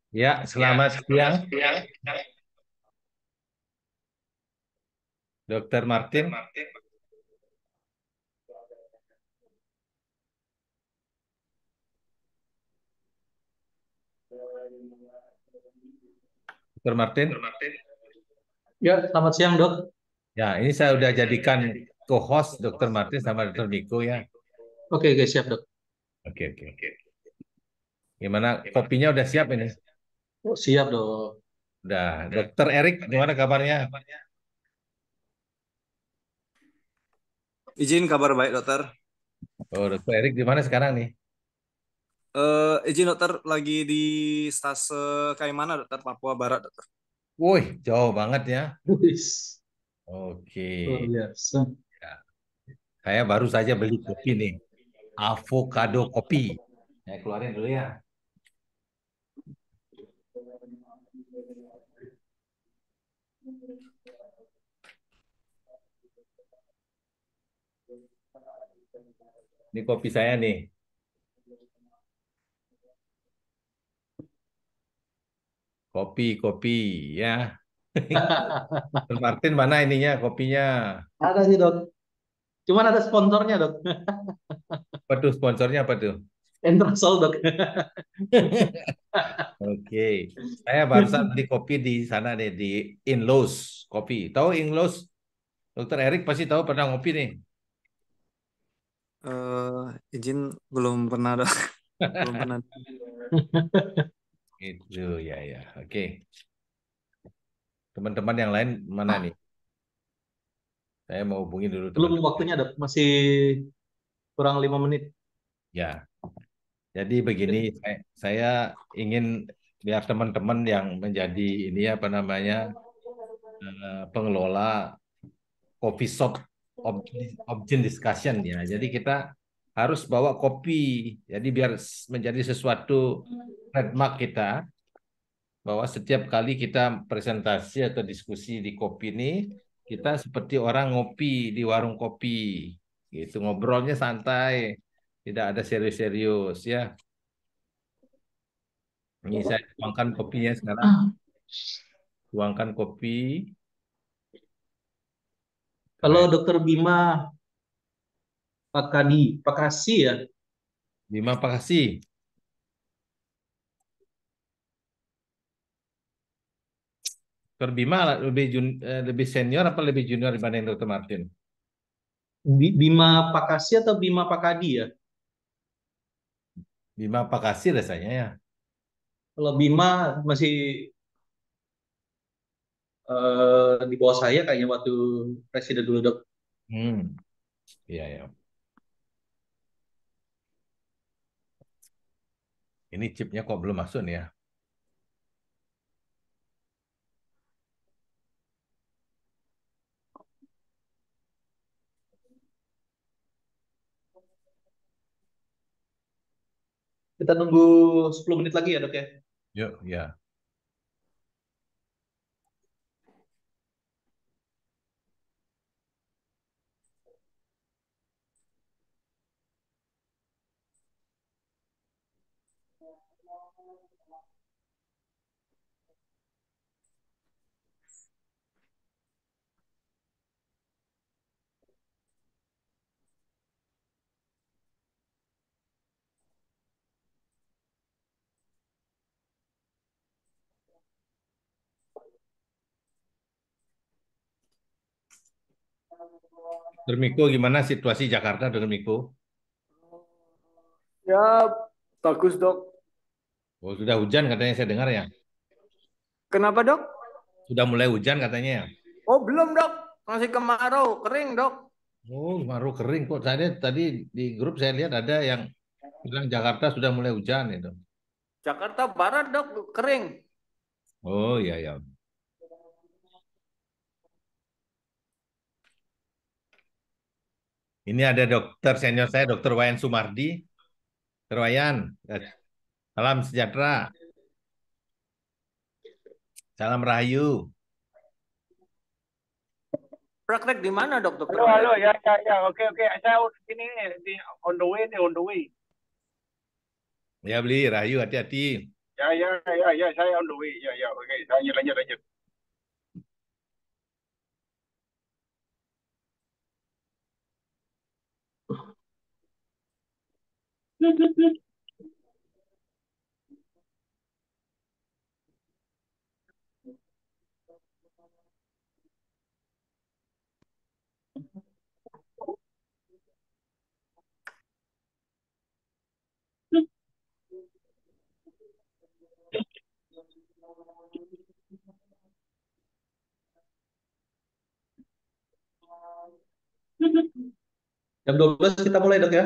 Ya, selamat siang, Dokter Martin. Dokter Martin. Ya, selamat siang, Dok. Ya, ini saya udah jadikan co-host Dokter Martin sama Dokter Miko ya. Oke, oke, siap, Dok. Oke, oke. Gimana? Kopinya udah siap ini? Oh, siap, Dok. Udah. Dokter Erik, gimana kabarnya? Izin kabar baik dokter. Oh, Dokter Erik di mana sekarang nih? Izin dokter lagi di stase Kaimana dokter, Papua Barat dokter. Woi, jauh banget ya. Wis, Oke. luar biasa. Ya, saya baru saja beli kopi nih. Avocado kopi. Saya keluarin dulu ya. Ini kopi saya nih. Kopi, kopi ya. Dokter Martin mana ininya kopinya? Ada sih, Dok. Cuman ada sponsornya, Dok. Apa tuh sponsornya apa tuh? Entrasol, Dok. Oke, saya barusan beli kopi di sana nih di Inlos Kopi. Tahu Inlos? Dokter Erik pasti tahu pernah ngopi nih. Izin belum pernah dok, belum pernah. Itu ya ya. Oke, teman-teman yang lain mana nih? Saya mau hubungi dulu Belum teman-teman. waktunya, Dok. Masih kurang 5 menit. Ya, jadi begini, saya ingin biar teman-teman yang menjadi ini apa namanya pengelola coffee shop option discussion ya. Jadi kita harus bawa kopi. Jadi biar menjadi sesuatu trademark kita bahwa setiap kali kita presentasi atau diskusi di kopi ini kita seperti orang ngopi di warung kopi. Gitu ngobrolnya santai, tidak ada serius-serius ya. Ini saya tuangkan kopinya sekarang. Tuangkan kopi. Kalau Keren. Dokter Bima Pakasi ya. Terima kasih. Dokter Bima lebih senior apa lebih junior dibanding Dokter Martin? Bima Pakasi atau Bima Pakadi ya? Bima Pakasih rasanya ya. Kalau Bima masih di bawah saya kayaknya waktu presiden dulu, Dok. Hmm, iya ya. Ini chipnya kok belum masuk nih ya? Kita nunggu 10 menit lagi ya, Dok ya. Yuk, ya. Dokter Miko, gimana situasi Jakarta, Dokter Miko? Ya bagus dok. Oh, sudah hujan katanya saya dengar ya. Kenapa dok? Sudah mulai hujan katanya ya. Oh belum dok, masih kemarau, kering dok. Oh, baru kering kok. Tadi di grup saya lihat ada yang bilang Jakarta sudah mulai hujan itu. Jakarta Barat dok, kering. Oh, iya ya. Ini ada dokter senior saya, Dokter Wayan Sumardi. Dokter Wayan, salam sejahtera. Salam Rahayu. Praktek di mana dok, dokter Halo, halo, Wayan? ya, ya, ya, oke, oke, saya ini nih, di on the way nih, on the way. Ya beli Rahayu hati-hati. Ya, saya on the way. Ya, oke. Lanjut. Jam 12 kita mulai dok ya.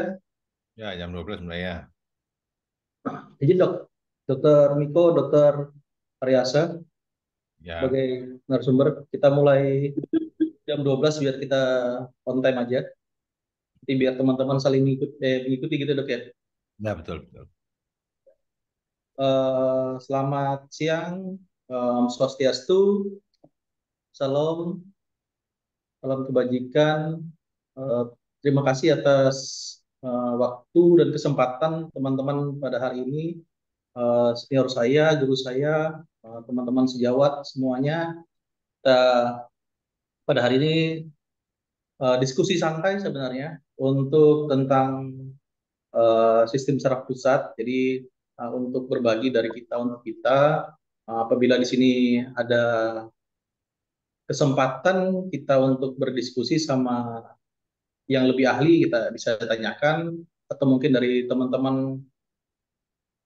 Ya jam 12 mulai ya. Izin dok, Dokter Miko, Dokter Aryasa Ya, sebagai narasumber. Kita mulai jam 12 biar kita on time aja. Nanti biar teman-teman saling mengikuti gitu dok ya. ya betul betul. Selamat siang, Swastiastu, Salam, salam kebajikan. Terima kasih atas waktu dan kesempatan teman-teman pada hari ini. Senior saya, guru saya, teman-teman sejawat semuanya. Kita pada hari ini diskusi santai sebenarnya untuk tentang sistem saraf pusat. Jadi untuk berbagi dari kita untuk kita, apabila di sini ada kesempatan kita untuk berdiskusi sama yang lebih ahli, kita bisa tanyakan, atau mungkin dari teman-teman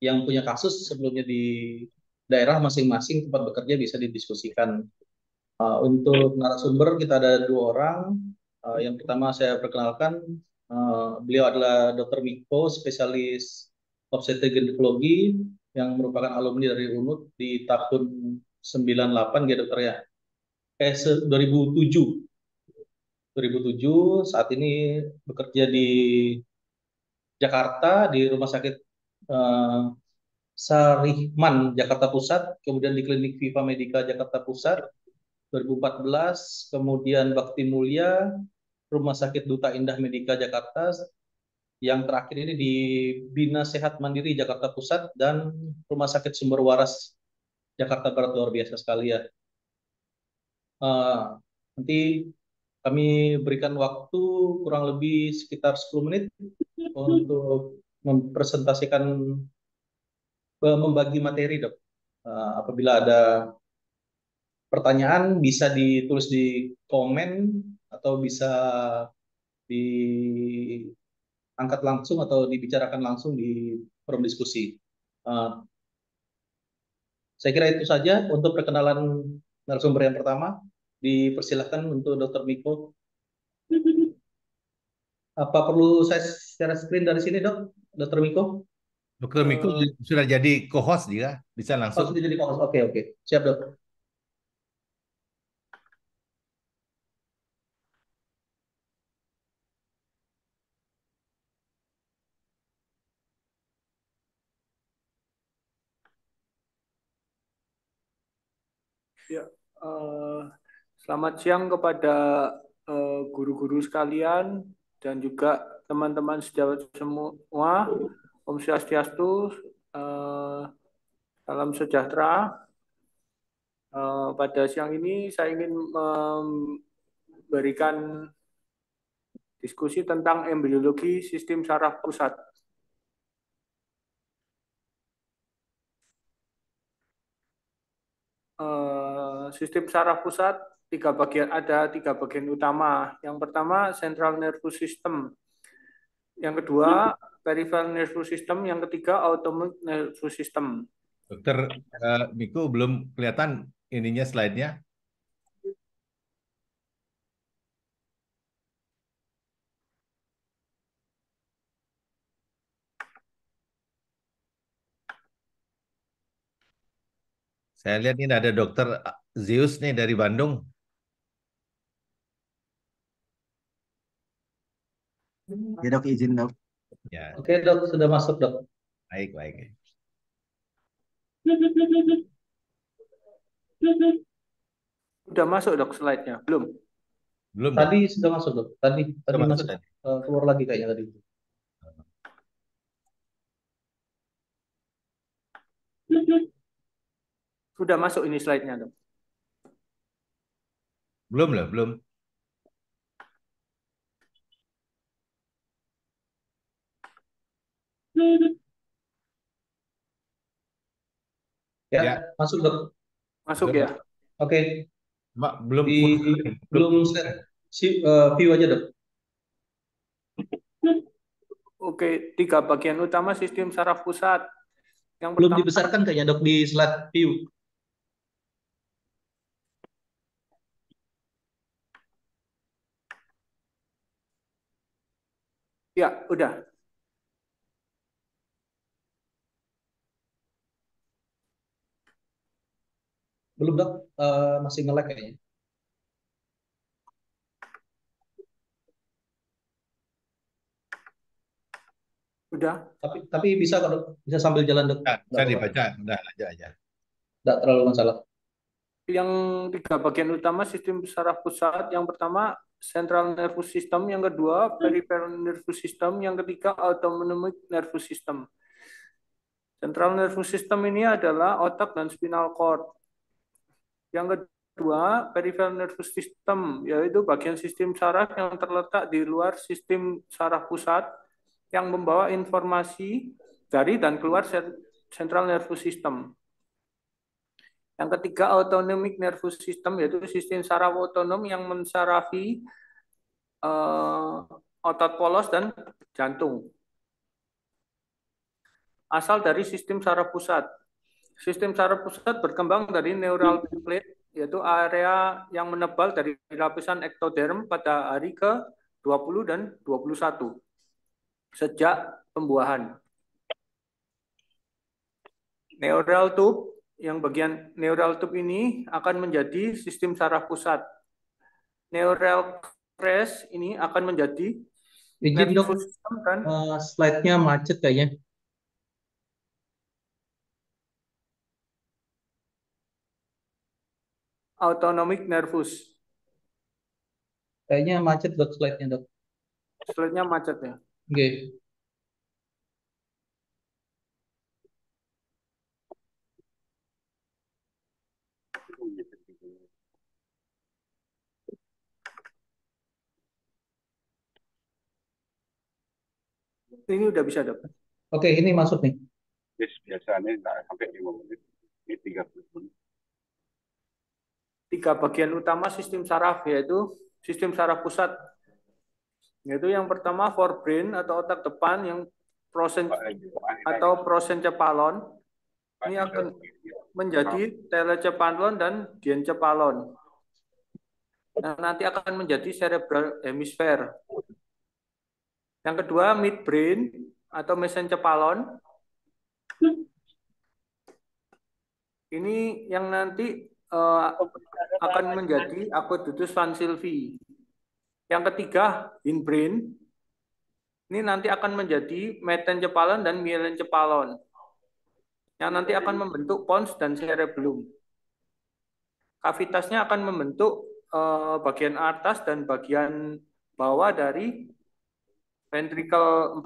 yang punya kasus sebelumnya di daerah masing-masing tempat bekerja bisa didiskusikan. Untuk narasumber kita ada dua orang. Yang pertama saya perkenalkan, beliau adalah Dr. Miko, spesialis obstetrik ginekologi yang merupakan alumni dari UNUD di tahun 98 ya dokter ya. 2007. 2007 saat ini bekerja di Jakarta di Rumah Sakit eh, Sarihman Jakarta Pusat, kemudian di Klinik Viva Medica Jakarta Pusat 2014, kemudian Bakti Mulia Rumah Sakit Duta Indah Medica Jakarta, yang terakhir ini di Bina Sehat Mandiri Jakarta Pusat dan Rumah Sakit Sumber Waras Jakarta Barat. Luar biasa sekali ya. Nanti kami berikan waktu kurang lebih sekitar 10 menit untuk mempresentasikan, membagi materi dok. Apabila ada pertanyaan bisa ditulis di komen atau bisa diangkat langsung atau dibicarakan langsung di forum diskusi. Uh, saya kira itu saja untuk perkenalan narasumber yang pertama. Dipersilakan untuk Dr. Miko. Apa perlu saya share screen dari sini dok, Dr. Miko? Dokter Miko sudah jadi co-host juga, bisa Oh, langsung. sudah jadi host. Oke. Siap dok. Ya, eh, selamat siang kepada guru-guru sekalian dan juga teman-teman sejawat semua. Om Swastiastu, salam sejahtera. Pada siang ini saya ingin memberikan diskusi tentang embriologi sistem saraf pusat. Sistem saraf pusat ada tiga bagian utama. Yang pertama central nervous system, yang kedua peripheral nervous system, yang ketiga autonomic nervous system. Dokter Miko belum kelihatan ininya slide-nya. Saya lihat ini ada Dokter Zeus nih dari Bandung. Ya dok, izin dok. Ya, Oke dok, sudah masuk dok. baik. Sudah masuk dok slide-nya? Belum? Belum dok. Tadi sudah masuk dok. Tadi Sudah masuk masuk, tadi. keluar lagi kayaknya tadi. Sudah masuk ini slide-nya, Dok. Belum loh, belum. Ya, Ya, masuk dok. Masuk belum. ya. Oke, Belum di full. belum set view aja dok. Oke, 3 bagian utama sistem saraf pusat. Yang Belum pertama, dibesarkan kayaknya dok di slide view. ya udah. Belum dok, masih nge-lag kayaknya. Udah. Tapi bisa kok dok, bisa sambil jalan dok. Ya, Nggak saya apa-apa. dibaca, udah aja aja. Nggak terlalu masalah. Yang 3 bagian utama sistem saraf pusat. Yang pertama central nervous system, yang kedua peripheral nervous system, yang ketiga autonomic nervous system. Central nervous system ini adalah otak dan spinal cord. Yang kedua peripheral nervous system, yaitu bagian sistem saraf yang terletak di luar sistem saraf pusat yang membawa informasi dari dan keluar central nervous system. Yang ketiga, autonomic nervous system, yaitu sistem saraf otonom yang mensarafi otot polos dan jantung. Asal dari sistem saraf pusat. Sistem saraf pusat berkembang dari neural plate, yaitu area yang menebal dari lapisan ektoderm pada hari ke-20 dan 21 sejak pembuahan. Neural tube, yang bagian neural tube ini akan menjadi sistem saraf pusat. Neural crest ini akan menjadi Izin dok, nervous system dan slide-nya macet kayaknya. autonomic nervous. Kayaknya macet dok slide-nya dok. Slide-nya macet ya. Oke. Ini udah bisa dok. Oke, ini masuk nih. Biasanya nggak sampai 5 menit. Ini 30 menit. 3 bagian utama sistem saraf, yaitu sistem saraf pusat. Yaitu yang pertama forebrain atau otak depan yang prosencephalon. Ini akan menjadi telecephalon dan diencephalon. Nah, nanti akan menjadi cerebral hemisphere. Yang kedua midbrain atau mesencephalon. Ini yang nanti akan menjadi aqueductus van Sylvie. Yang ketiga hindbrain. Ini nanti akan menjadi mesencephalon dan myelencephalon. Yang nanti akan membentuk pons dan cerebellum. Kavitasnya akan membentuk bagian atas dan bagian bawah dari ventricle 4.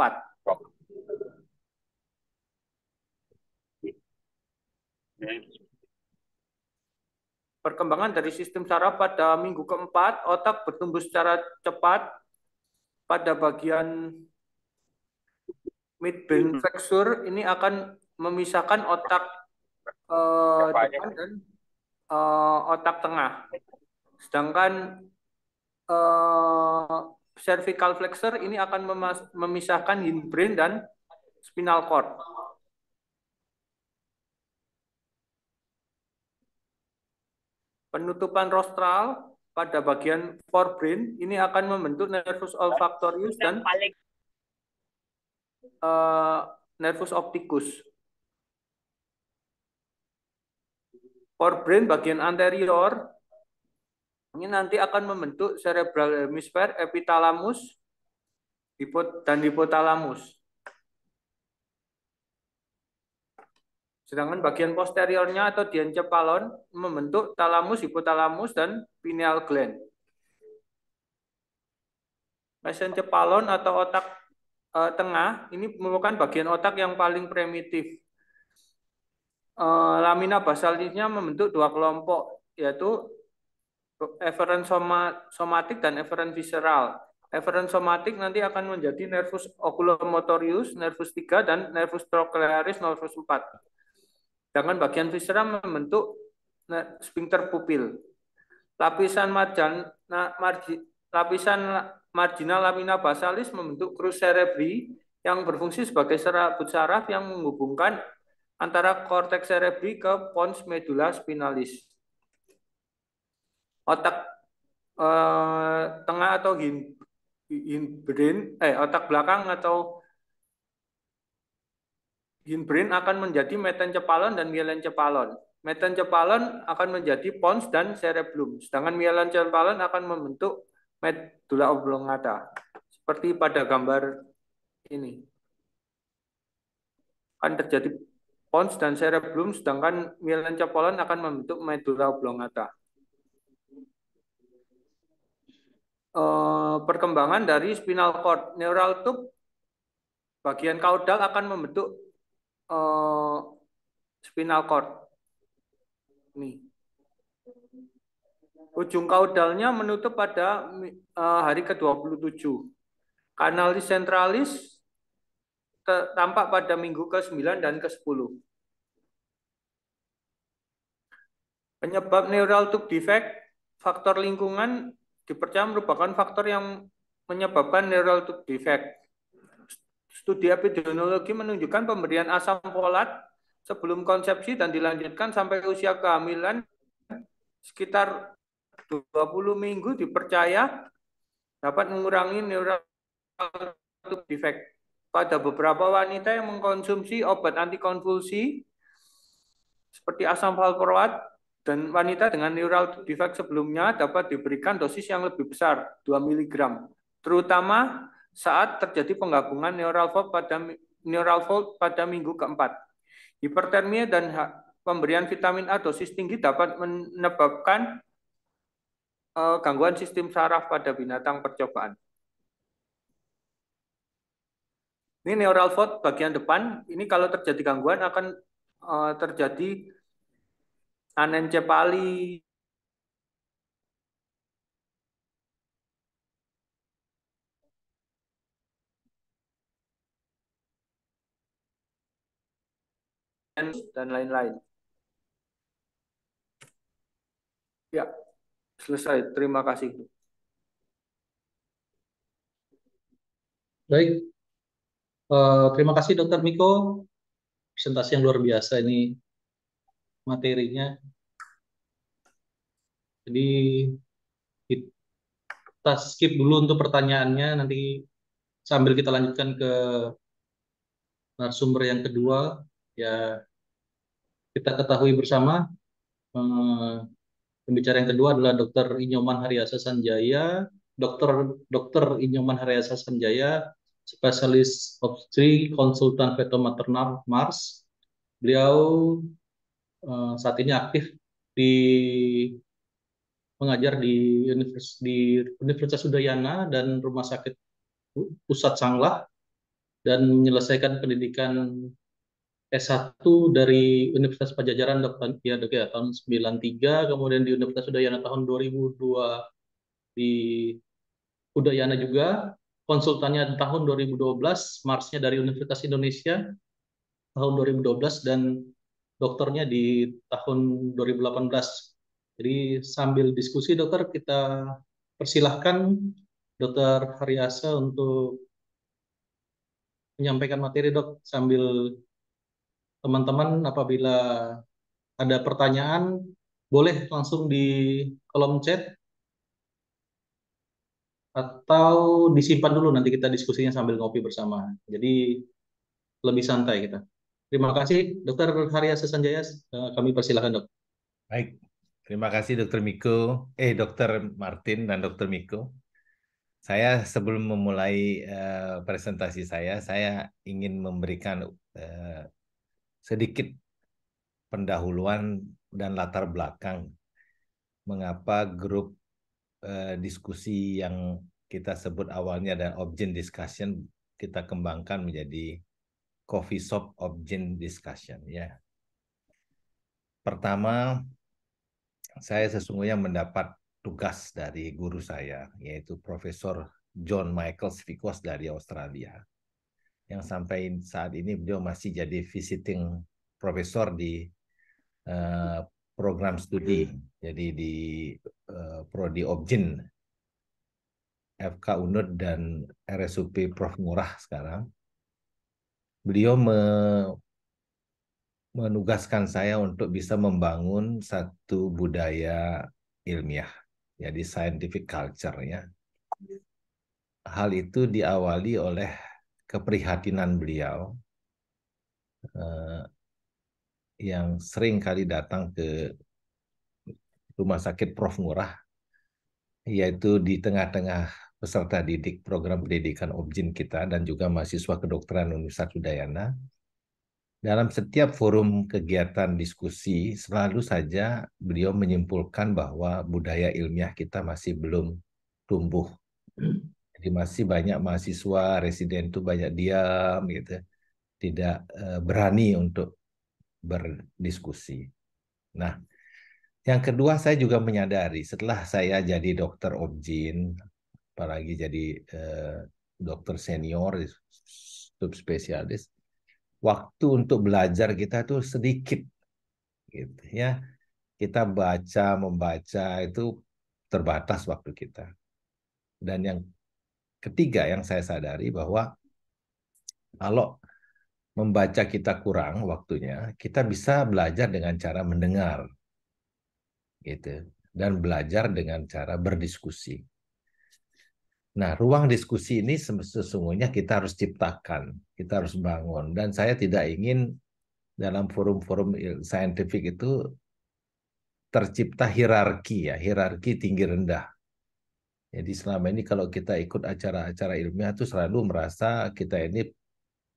Perkembangan dari sistem saraf pada minggu keempat, otak bertumbuh secara cepat pada bagian midbrain flexure. Ini akan memisahkan otak depan dan otak tengah. Sedangkan cervical flexor ini akan memisahkan hindbrain dan spinal cord. Penutupan rostral pada bagian forebrain ini akan membentuk nervus olfactorius dan nervus opticus. Forebrain bagian anterior ini nanti akan membentuk cerebral hemisphere, epithalamus, dan hipotalamus. Sedangkan bagian posteriornya atau diencephalon membentuk thalamus, hipotalamus, dan pineal gland. Mesencephalon atau otak tengah ini merupakan bagian otak yang paling primitif. lamina basalisnya membentuk dua kelompok, yaitu efferent somatik dan efferent visceral. Efferent somatik nanti akan menjadi nervus oculomotorius, nervus 3, dan nervus trochlearis, nervus 4. Sedangkan bagian visceral membentuk sphincter pupil. Lapisan marginal lamina basalis membentuk crus cerebri yang berfungsi sebagai serabut saraf yang menghubungkan antara korteks cerebri ke pons medulla spinalis. Otak tengah atau hindbrain, otak belakang atau hindbrain akan menjadi metencephalon dan myelencephalon. Metencephalon akan menjadi pons dan cerebellum, sedangkan myelencephalon akan membentuk medulla oblongata. Seperti pada gambar ini. Akan terjadi pons dan cerebellum, sedangkan myelencephalon akan membentuk medulla oblongata. Perkembangan dari spinal cord, neural tube bagian kaudal akan membentuk spinal cord. Nih. Ujung kaudalnya menutup pada hari ke-27. Kanalis centralis tampak pada minggu ke-9 dan ke-10. Penyebab neural tube defect, faktor lingkungan dipercaya merupakan faktor yang menyebabkan neural tube defect. Studi epidemiologi menunjukkan pemberian asam folat sebelum konsepsi dan dilanjutkan sampai usia kehamilan sekitar 20 minggu dipercaya dapat mengurangi neural tube defect. Pada beberapa wanita yang mengkonsumsi obat antikonvulsi seperti asam valproat dan wanita dengan neural tube defect sebelumnya dapat diberikan dosis yang lebih besar, 2 mg, terutama saat terjadi penggabungan neural fault pada minggu keempat. Hipertermia dan pemberian vitamin A dosis tinggi dapat menyebabkan gangguan sistem saraf pada binatang percobaan. Ini neural fault bagian depan. Ini kalau terjadi gangguan akan terjadi anencefali, dan lain-lain. Ya, selesai. Terima kasih. Baik, terima kasih Dr. Miko. Presentasi yang luar biasa ini materinya. Jadi kita skip dulu untuk pertanyaannya, nanti sambil kita lanjutkan ke narasumber yang kedua. Ya, kita ketahui bersama pembicara yang kedua adalah Dr. Inyoman Haryasa Sanjaya, Dr. Inyoman Haryasa Sanjaya, spesialis obstetri, konsultan feto maternal Mars. Beliau saat ini aktif mengajar di Universitas Udayana dan Rumah Sakit Pusat Sanglah, dan menyelesaikan pendidikan S1 dari Universitas Pajajaran tahun 93, kemudian di Universitas Udayana tahun 2002 di Udayana juga, konsultannya tahun 2012, Marsnya dari Universitas Indonesia tahun 2012, dan dokternya di tahun 2018. Jadi sambil diskusi dokter, kita persilahkan Dr. Haryasa untuk menyampaikan materi, dok, sambil teman-teman apabila ada pertanyaan boleh langsung di kolom chat atau disimpan dulu, nanti kita diskusinya sambil ngopi bersama. Jadi lebih santai kita. Terima kasih Dr. Haryasa Sanjaya, kami persilahkan dok. Baik, terima kasih Dr. Miko, Dr. Martin dan Dr. Miko. Saya sebelum memulai presentasi saya ingin memberikan sedikit pendahuluan dan latar belakang mengapa grup diskusi yang kita sebut awalnya dan Obgyn Discussion kita kembangkan menjadi Coffee Shop Obgyn Discussion, ya. Pertama, saya sesungguhnya mendapat tugas dari guru saya, yaitu Profesor John Michael Svikos dari Australia, yang sampai saat ini beliau masih jadi visiting profesor di program studi, jadi di Prodi Obgyn, FK Unut dan RSUP Prof Ngurah sekarang. Beliau menugaskan saya untuk bisa membangun satu budaya ilmiah, jadi scientific culture ya. Hal itu diawali oleh keprihatinan beliau yang sering kali datang ke Rumah Sakit Prof Ngurah, yaitu di tengah-tengah peserta didik program pendidikan Obgyn kita dan juga mahasiswa kedokteran Universitas Udayana. Dalam setiap forum kegiatan diskusi, selalu saja beliau menyimpulkan bahwa budaya ilmiah kita masih belum tumbuh. Jadi masih banyak mahasiswa, residen itu banyak diam, gitu, tidak berani untuk berdiskusi. Nah, yang kedua saya juga menyadari setelah saya jadi dokter Obgyn, apalagi jadi dokter senior, subspesialis, waktu untuk belajar kita tuh sedikit, gitu ya. Kita membaca itu terbatas waktu kita. Dan yang ketiga yang saya sadari bahwa kalau membaca kita kurang waktunya, kita bisa belajar dengan cara mendengar, gitu, dan belajar dengan cara berdiskusi. Nah, ruang diskusi ini sesungguhnya kita harus ciptakan, kita harus bangun. Dan saya tidak ingin dalam forum-forum saintifik itu tercipta hierarki ya, hierarki tinggi rendah. Jadi selama ini kalau kita ikut acara-acara ilmiah itu selalu merasa kita ini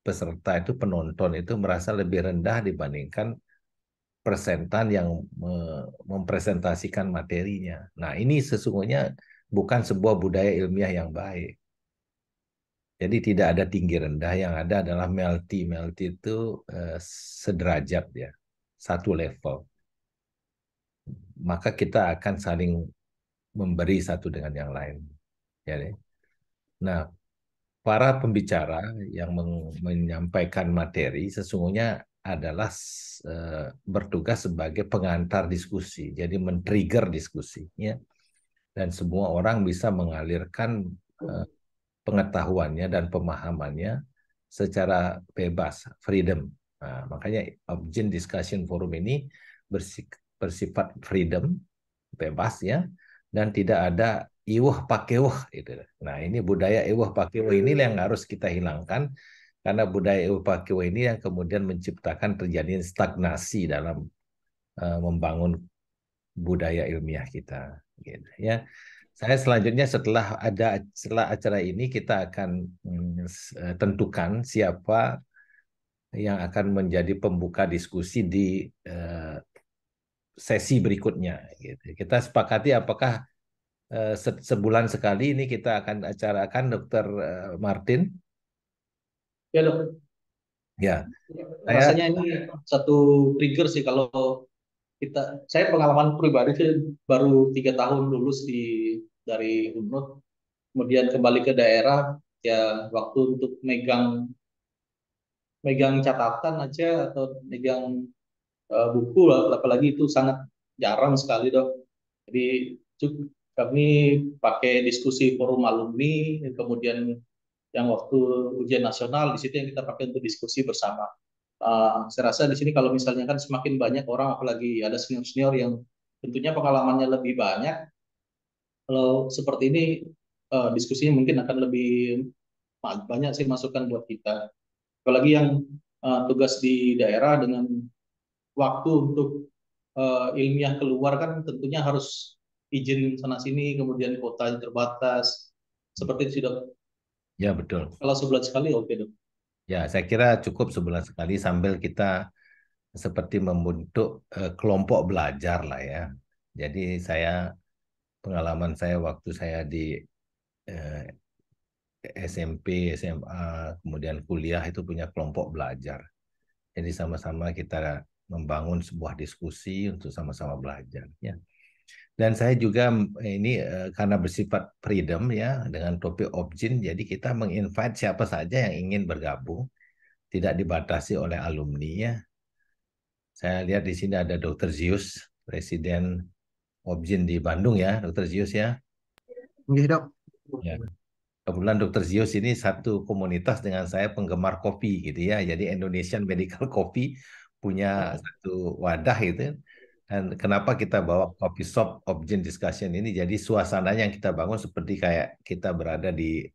peserta itu, penonton itu merasa lebih rendah dibandingkan presentan yang mempresentasikan materinya. Nah, ini sesungguhnya bukan sebuah budaya ilmiah yang baik. Jadi tidak ada tinggi rendah, yang ada adalah melty. Melty itu sederajat ya, satu level. Maka kita akan saling memberi satu dengan yang lain. Ya, nah, para pembicara yang menyampaikan materi sesungguhnya adalah bertugas sebagai pengantar diskusi, jadi men-trigger diskusinya, dan semua orang bisa mengalirkan pengetahuannya dan pemahamannya secara bebas, freedom. Nah, makanya Obgyn Discussion Forum ini bersifat freedom, bebas ya, dan tidak ada iwah pakewah itu. Nah, ini budaya iwah pakewah ini yang harus kita hilangkan, karena budaya iwah pakewah ini yang kemudian menciptakan terjadinya stagnasi dalam membangun budaya ilmiah kita, gitu ya. Saya selanjutnya setelah acara ini kita akan tentukan siapa yang akan menjadi pembuka diskusi di sesi berikutnya, gitu. Kita sepakati apakah sebulan sekali ini kita akan acarakan, Dr. Martin. Ya dok. Ya, Rasanya ini satu trigger sih kalau saya pengalaman pribadi sih baru 3 tahun lulus dari UNUT, kemudian kembali ke daerah ya, waktu untuk megang catatan aja atau megang buku, apalagi itu sangat jarang sekali dok. Jadi kami pakai diskusi forum alumni, kemudian yang waktu ujian nasional di situ yang kita pakai untuk diskusi bersama. Saya rasa di sini kalau misalnya kan semakin banyak orang, apalagi ada senior-senior yang tentunya pengalamannya lebih banyak, kalau seperti ini diskusinya mungkin akan lebih banyak sih masukan buat kita. Apalagi yang tugas di daerah dengan waktu untuk ilmiah keluar kan tentunya harus izin sana sini, kemudian kota yang terbatas. Seperti itu dok. Ya betul. Kalau sebulan sekali oke dok. Ya, saya kira cukup sebulan sekali sambil kita seperti membentuk kelompok belajar lah ya. Jadi pengalaman saya waktu saya di SMP, SMA, kemudian kuliah itu punya kelompok belajar. Jadi sama-sama kita membangun sebuah diskusi untuk sama-sama belajar ya. Dan saya juga ini karena bersifat freedom ya dengan topik Objin, jadi kita menginvite siapa saja yang ingin bergabung, tidak dibatasi oleh alumni ya. Saya lihat di sini ada Dr. Zius, Presiden Objin di Bandung ya, Dr. Zius ya. Nggih, Dok. Ya. Kebetulan Dr. Zius ini satu komunitas dengan saya penggemar kopi gitu ya. Jadi Indonesian Medical Coffee punya satu wadah gitu. Dan kenapa kita bawa coffee shop Objin Discussion ini? Jadi suasananya yang kita bangun seperti kayak kita berada di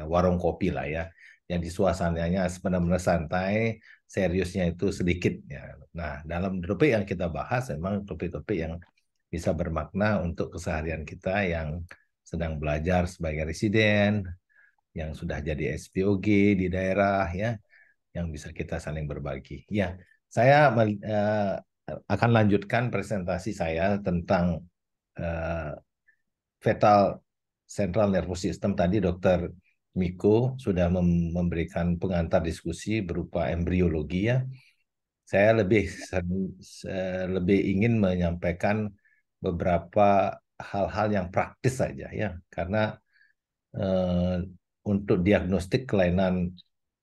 warung kopi lah ya. Jadi suasananya benar-benar santai, seriusnya itu sedikit ya. Nah, dalam topik yang kita bahas memang topik-topik yang bisa bermakna untuk keseharian kita yang sedang belajar sebagai residen, yang sudah jadi SPOG di daerah ya, yang bisa kita saling berbagi. Ya, saya akan lanjutkan presentasi saya tentang fetal central nervous system. Tadi Dr. Miko sudah memberikan pengantar diskusi berupa embriologi ya. Saya lebih ingin menyampaikan beberapa hal-hal yang praktis saja ya, karena untuk diagnostik kelainan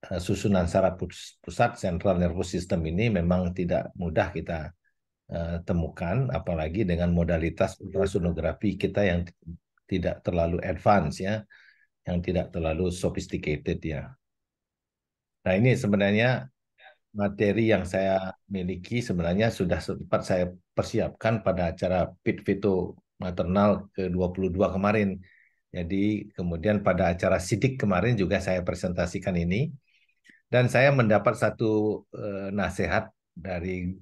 susunan saraf pusat central nervous system ini memang tidak mudah kita temukan, apalagi dengan modalitas ultrasonografi kita yang tidak terlalu advance ya, yang tidak terlalu sophisticated ya. Nah ini sebenarnya materi yang saya miliki sebenarnya sudah sempat saya persiapkan pada acara PIT Veto Maternal ke-22 kemarin. Jadi kemudian pada acara SIDIK kemarin juga saya presentasikan ini. Dan saya mendapat satu nasihat dari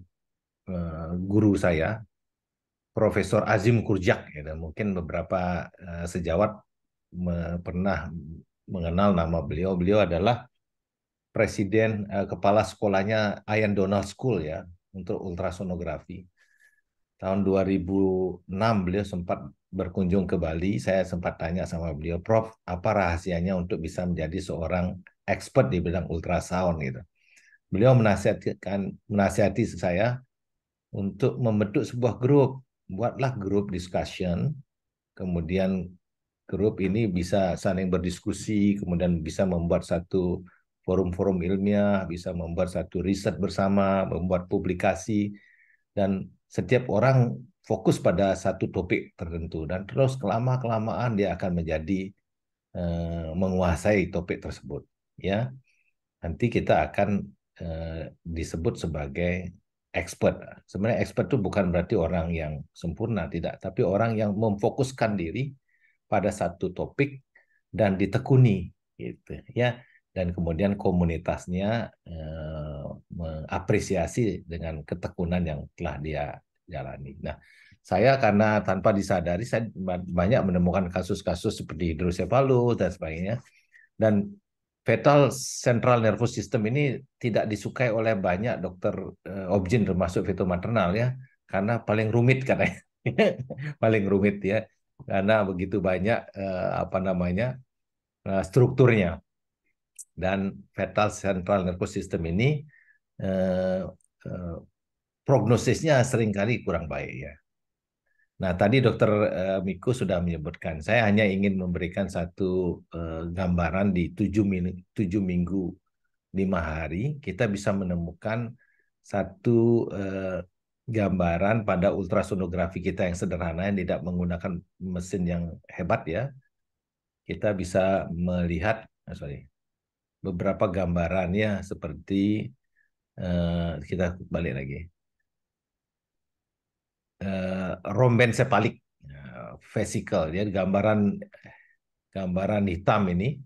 guru saya, Profesor Azim Kurjak. Ya, dan mungkin beberapa sejawat pernah mengenal nama beliau. Beliau adalah presiden kepala sekolahnya Ian Donald School ya untuk ultrasonografi. Tahun 2006 beliau sempat berkunjung ke Bali. Saya sempat tanya sama beliau, Prof, apa rahasianya untuk bisa menjadi seorang expert di bidang ultrasound gitu. Beliau menasihati saya untuk membentuk sebuah grup. Buatlah grup discussion, kemudian grup ini bisa saling berdiskusi, kemudian bisa membuat satu forum-forum ilmiah, bisa membuat satu riset bersama, membuat publikasi, dan setiap orang fokus pada satu topik tertentu, dan terus kelamaan dia akan menjadi menguasai topik tersebut. Ya, nanti kita akan disebut sebagai expert. Sebenarnya expert itu bukan berarti orang yang sempurna, tidak, tapi orang yang memfokuskan diri pada satu topik dan ditekuni gitu ya, dan kemudian komunitasnya mengapresiasi dengan ketekunan yang telah dia jalani. Nah, saya karena tanpa disadari saya banyak menemukan kasus-kasus seperti hidrosefalus dan sebagainya, dan fetal central nervous system ini tidak disukai oleh banyak dokter obgyn termasuk fetomaternal ya, karena paling rumit katanya. Paling rumit ya, karena begitu banyak strukturnya, dan fetal central nervous system ini prognosisnya seringkali kurang baik ya. Nah tadi Dokter Miko sudah menyebutkan, saya hanya ingin memberikan satu gambaran di 7 minggu 5 hari kita bisa menemukan satu gambaran pada ultrasonografi kita yang sederhana yang tidak menggunakan mesin yang hebat ya. Kita bisa melihat beberapa gambarannya seperti kita balik lagi. Rhombencephalik vesicle ya, gambaran hitam ini.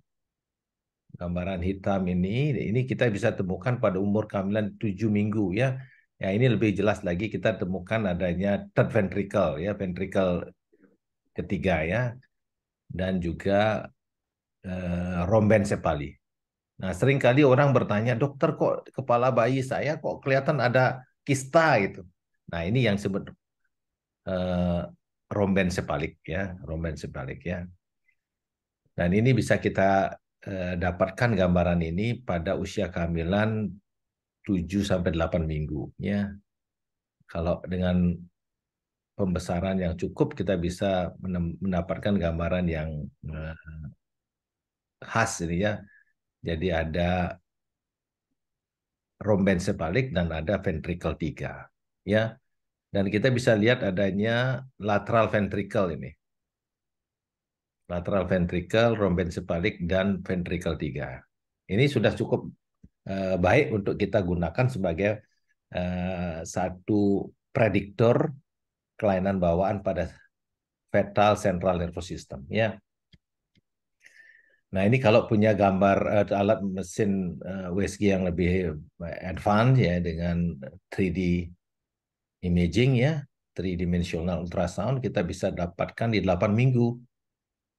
Gambaran hitam ini kita bisa temukan pada umur kehamilan 7 minggu ya. Ya ini lebih jelas lagi kita temukan adanya third ventricle ya, ventricle ketiga ya, dan juga rhombencephaly. Nah seringkali orang bertanya, dokter kok kepala bayi saya kok kelihatan ada kista gitu. Nah ini yang disebut rhombencephalic ya, rhombencephalic ya. Dan ini bisa kita dapatkan gambaran ini pada usia kehamilan 7 sampai 8 minggu ya. Kalau dengan pembesaran yang cukup kita bisa mendapatkan gambaran yang khas ini ya. Jadi ada rombensepalik dan ada ventricle 3 ya. Dan kita bisa lihat adanya lateral ventricle ini. Lateral ventricle, rombensepalik dan ventricle 3. Ini sudah cukup baik untuk kita gunakan sebagai satu prediktor kelainan bawaan pada fetal central nervous system ya. Nah, ini kalau punya gambar alat mesin USG yang lebih advance ya dengan 3D imaging ya, 3 dimensional ultrasound, kita bisa dapatkan di 8 minggu.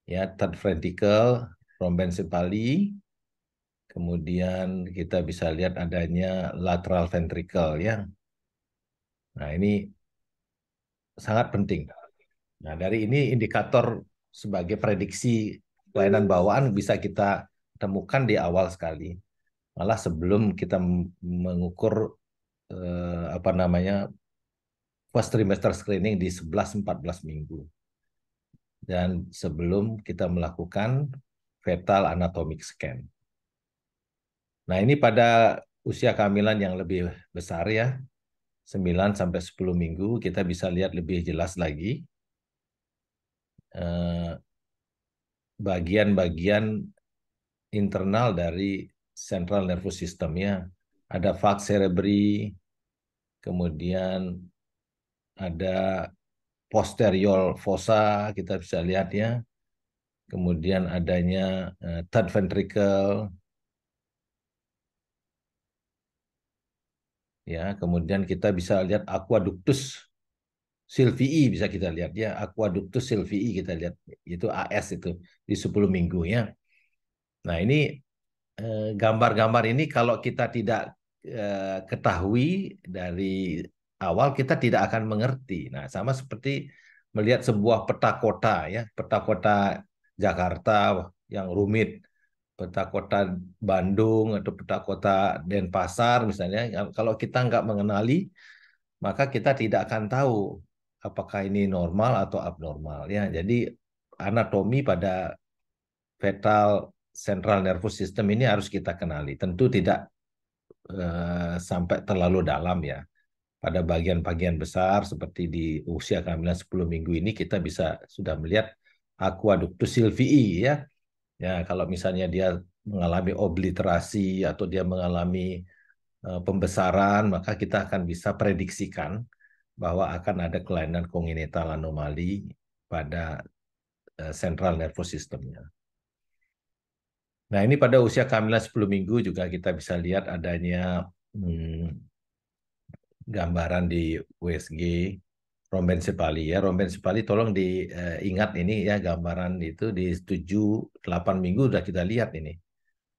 Ya, third ventricle, rombensepali, kemudian kita bisa lihat adanya lateral ventricle ya. Nah, ini sangat penting. Nah, dari ini indikator sebagai prediksi kelainan bawaan bisa kita temukan di awal sekali. Malah sebelum kita mengukur apa namanya first trimester screening di 11-14 minggu. Dan sebelum kita melakukan fetal anatomic scan. Nah, ini pada usia kehamilan yang lebih besar ya, 9-10 minggu, kita bisa lihat lebih jelas lagi bagian-bagian internal dari central nervous system ya. Ada falx cerebri, kemudian ada posterior fossa, kita bisa lihat ya. Kemudian adanya third ventricle, ya. Kemudian kita bisa lihat aqueductus sylvii, bisa kita lihat ya, aqueductus sylvii kita lihat, itu AS itu di 10 minggu ya. Nah, ini gambar-gambar ini kalau kita tidak ketahui dari awal, kita tidak akan mengerti. Nah, sama seperti melihat sebuah peta kota ya, peta kota Jakarta yang rumit, peta kota Bandung atau peta kota Denpasar misalnya. Kalau kita nggak mengenali, maka kita tidak akan tahu apakah ini normal atau abnormal ya. Jadi anatomi pada fetal central nervous system ini harus kita kenali. Tentu tidak sampai terlalu dalam ya. Pada bagian-bagian besar seperti di usia kehamilan 10 minggu ini kita bisa sudah melihat aqueductus sylvii ya. Ya, kalau misalnya dia mengalami obliterasi atau dia mengalami pembesaran, maka kita akan bisa prediksikan bahwa akan ada kelainan kongenital anomali pada central nervous systemnya. Nah, ini pada usia kehamilan 10 minggu juga kita bisa lihat adanya gambaran di USG rombensepali ya. Rombensepali tolong diingat ini ya, gambaran itu di 7-8 minggu sudah kita lihat ini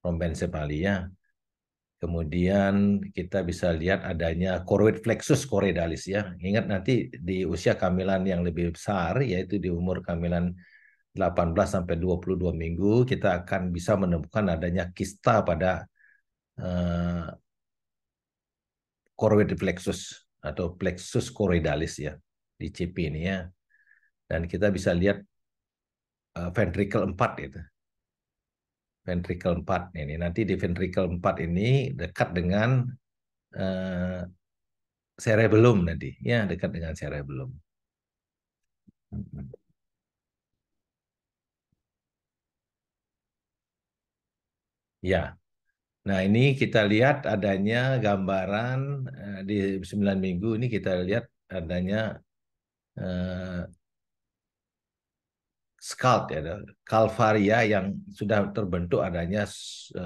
rombensepali ya. Kemudian kita bisa lihat adanya choroid flexus choroidalis ya. Ingat nanti di usia kehamilan yang lebih besar, yaitu di umur kehamilan 18-22 minggu, kita akan bisa menemukan adanya kista pada choroid plexus atau plexus choroidalis ya, di CP ini ya. Dan kita bisa lihat ventricle 4 itu. Ventricle 4 ini. Nanti di ventricle 4 ini dekat dengan cerebellum nanti. Ya, dekat dengan cerebellum. Ya. Nah, ini kita lihat adanya gambaran di 9 minggu ini kita lihat adanya scald ya, kalvaria yang sudah terbentuk adanya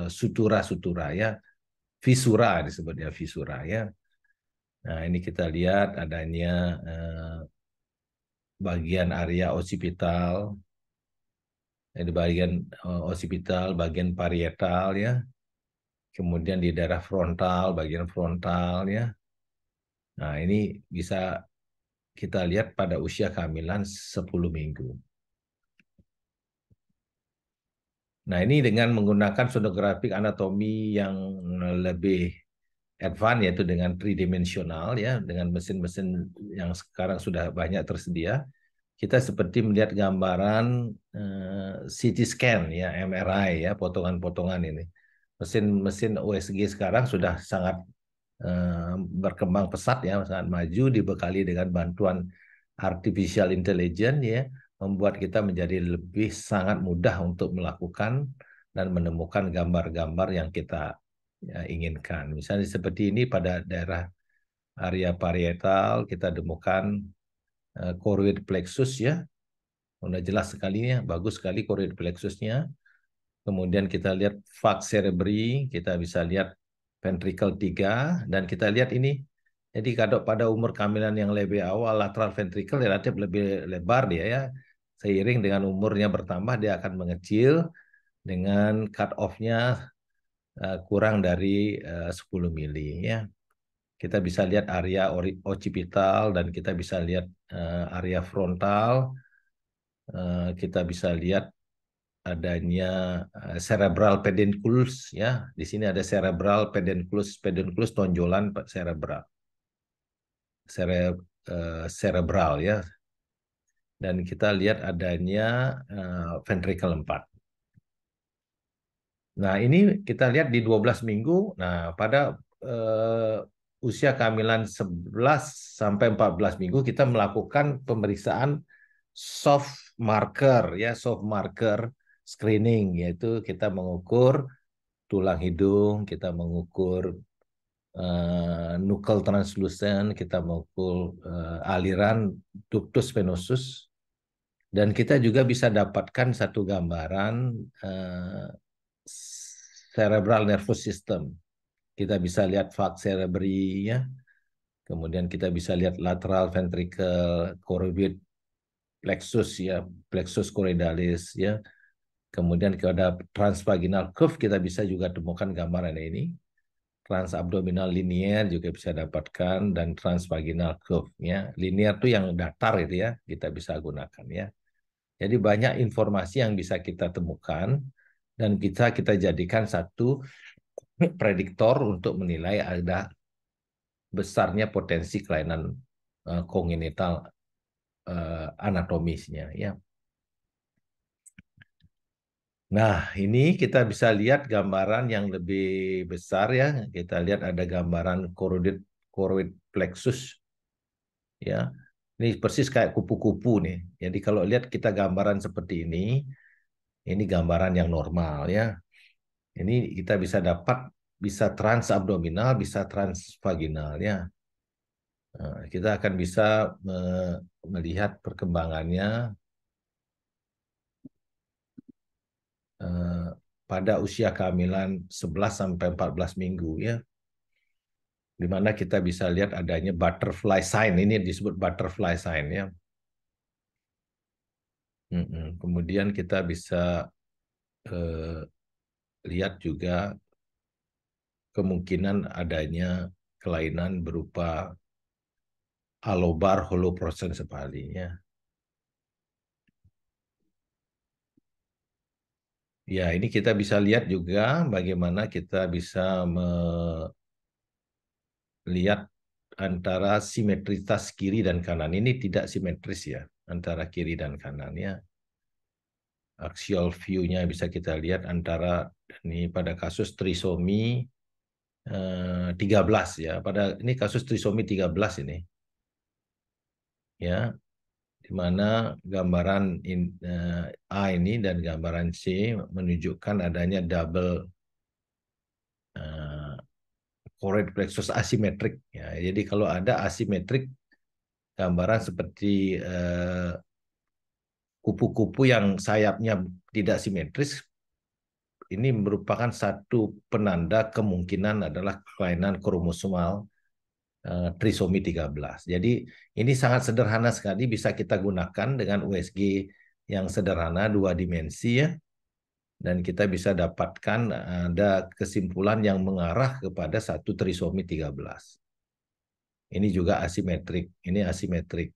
sutura-sutura ya, visura disebutnya visura ya. Nah, ini kita lihat adanya bagian area occipital, di bagian occipital, bagian parietal ya. Kemudian di daerah frontal, bagian frontal ya. Nah, ini bisa kita lihat pada usia kehamilan 10 minggu. Nah, ini dengan menggunakan sonografik anatomi yang lebih advance, yaitu dengan tridimensional ya, dengan mesin-mesin yang sekarang sudah banyak tersedia. Kita seperti melihat gambaran CT scan ya, MRI ya, potongan-potongan ini. Mesin-mesin USG sekarang sudah sangat berkembang pesat ya, sangat maju, dibekali dengan bantuan artificial intelligence ya, membuat kita menjadi lebih sangat mudah untuk melakukan dan menemukan gambar-gambar yang kita inginkan. Misalnya seperti ini pada daerah area parietal kita temukan choroid plexus ya, udah jelas sekali ya, bagus sekali choroid plexusnya. Kemudian kita lihat falx cerebri, kita bisa lihat ventricle 3, dan kita lihat ini. Jadi kalau pada umur kehamilan yang lebih awal, lateral ventricle relatif lebih lebar dia ya. Seiring dengan umurnya bertambah, dia akan mengecil dengan cut off-nya kurang dari 10 mili ya. Kita bisa lihat area occipital dan kita bisa lihat area frontal. Kita bisa lihat adanya cerebral pedunculus ya. Di sini ada cerebral pedunculus tonjolan cerebral. Cerebral ya. Dan kita lihat adanya ventricle 4. Nah, ini kita lihat di 12 minggu. Nah, pada usia kehamilan 11 sampai 14 minggu kita melakukan pemeriksaan soft marker ya, soft marker screening, yaitu kita mengukur tulang hidung, kita mengukur nuchal translucent, kita mengukur aliran ductus venosus, dan kita juga bisa dapatkan satu gambaran cerebral nervous system. Kita bisa lihat falx cerebri ya. Kemudian kita bisa lihat lateral ventricle, choroid plexus ya, plexus choroidalis ya. Kemudian kalau ada transvaginal curve kita bisa juga temukan gambaran ini. Transabdominal linear juga bisa dapatkan, dan transvaginal curve ya. Linear itu yang datar itu ya, kita bisa gunakan ya. Jadi banyak informasi yang bisa kita temukan dan kita jadikan satu prediktor untuk menilai ada besarnya potensi kelainan kongenital anatomisnya ya. Nah, ini kita bisa lihat gambaran yang lebih besar ya. Kita lihat ada gambaran choroid plexus ya. Ini persis kayak kupu-kupu nih. Jadi kalau lihat kita gambaran seperti ini gambaran yang normal ya. Ini kita bisa dapat bisa transabdominal, bisa transvaginal ya. Nah, kita akan bisa melihat perkembangannya pada usia kehamilan 11 sampai 14 minggu ya. Di mana kita bisa lihat adanya butterfly sign, ini disebut butterfly sign ya. Kemudian kita bisa lihat juga kemungkinan adanya kelainan berupa alobar holoprosencephaly ya. Ya, ini kita bisa lihat juga bagaimana kita bisa melihat antara simetritas kiri dan kanan. Ini tidak simetris ya, antara kiri dan kanan ya. Axial view-nya bisa kita lihat antara, ini pada kasus trisomi 13 ya. Pada ini kasus trisomi 13 ini. Ya. Di mana gambaran A ini dan gambaran C menunjukkan adanya double choroid plexus asimetrik ya. Jadi kalau ada asimetrik gambaran seperti kupu-kupu yang sayapnya tidak simetris, ini merupakan satu penanda kemungkinan adalah kelainan kromosomal trisomi 13. Jadi ini sangat sederhana sekali, bisa kita gunakan dengan USG yang sederhana 2 dimensi ya. Dan kita bisa dapatkan ada kesimpulan yang mengarah kepada satu trisomi 13. Ini juga asimetrik, ini asimetrik.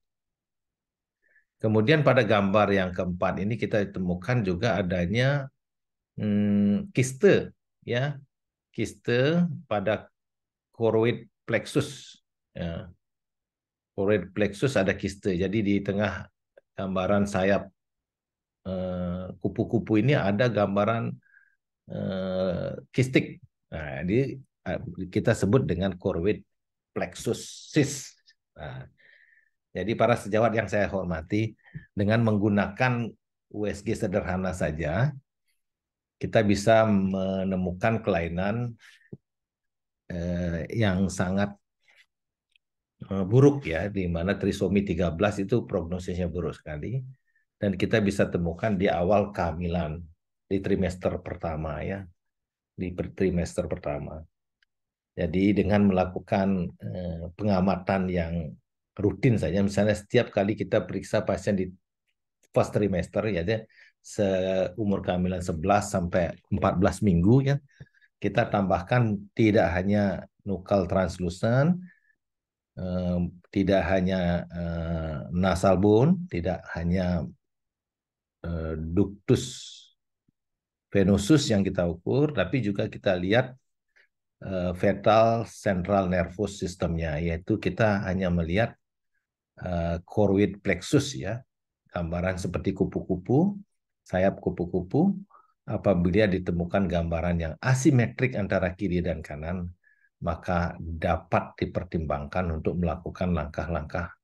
Kemudian pada gambar yang keempat ini kita temukan juga adanya kiste ya. Kiste pada choroid plexus. Ya. Choroid plexus ada kiste. Jadi di tengah gambaran sayap kupu-kupu ini ada gambaran kistik. Nah, kita sebut dengan choroid plexus cyst. Nah, jadi para sejawat yang saya hormati, dengan menggunakan USG sederhana saja, kita bisa menemukan kelainan yang sangat buruk ya, di mana trisomi 13 itu prognosisnya buruk sekali, dan kita bisa temukan di awal kehamilan, di trimester pertama ya, di trimester pertama. Jadi dengan melakukan pengamatan yang rutin saja, misalnya setiap kali kita periksa pasien di first trimester ya, seumur kehamilan 11 sampai 14 minggu ya, kita tambahkan tidak hanya nuchal translucent, tidak hanya nasal bone, tidak hanya ductus venosus yang kita ukur, tapi juga kita lihat fetal central nervous systemnya, yaitu kita hanya melihat choroid plexus ya, gambaran seperti kupu-kupu, sayap kupu-kupu. Apabila ditemukan gambaran yang asimetrik antara kiri dan kanan, maka dapat dipertimbangkan untuk melakukan langkah-langkah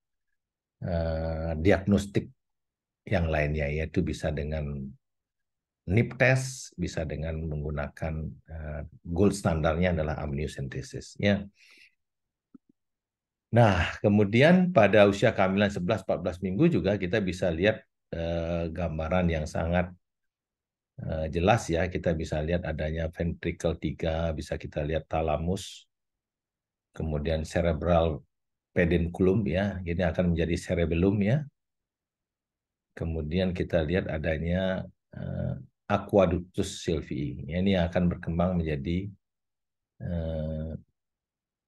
diagnostik yang lainnya, yaitu bisa dengan NIP test, bisa dengan menggunakan gold standarnya adalah amniocentesis. Ya. Nah, kemudian pada usia kehamilan 11-14 minggu juga kita bisa lihat gambaran yang sangat jelas ya. Kita bisa lihat adanya ventricle 3, bisa kita lihat thalamus, kemudian cerebral pedunculum ya, ini akan menjadi cerebellum ya. Kemudian kita lihat adanya aqueductus silvii, ini akan berkembang menjadi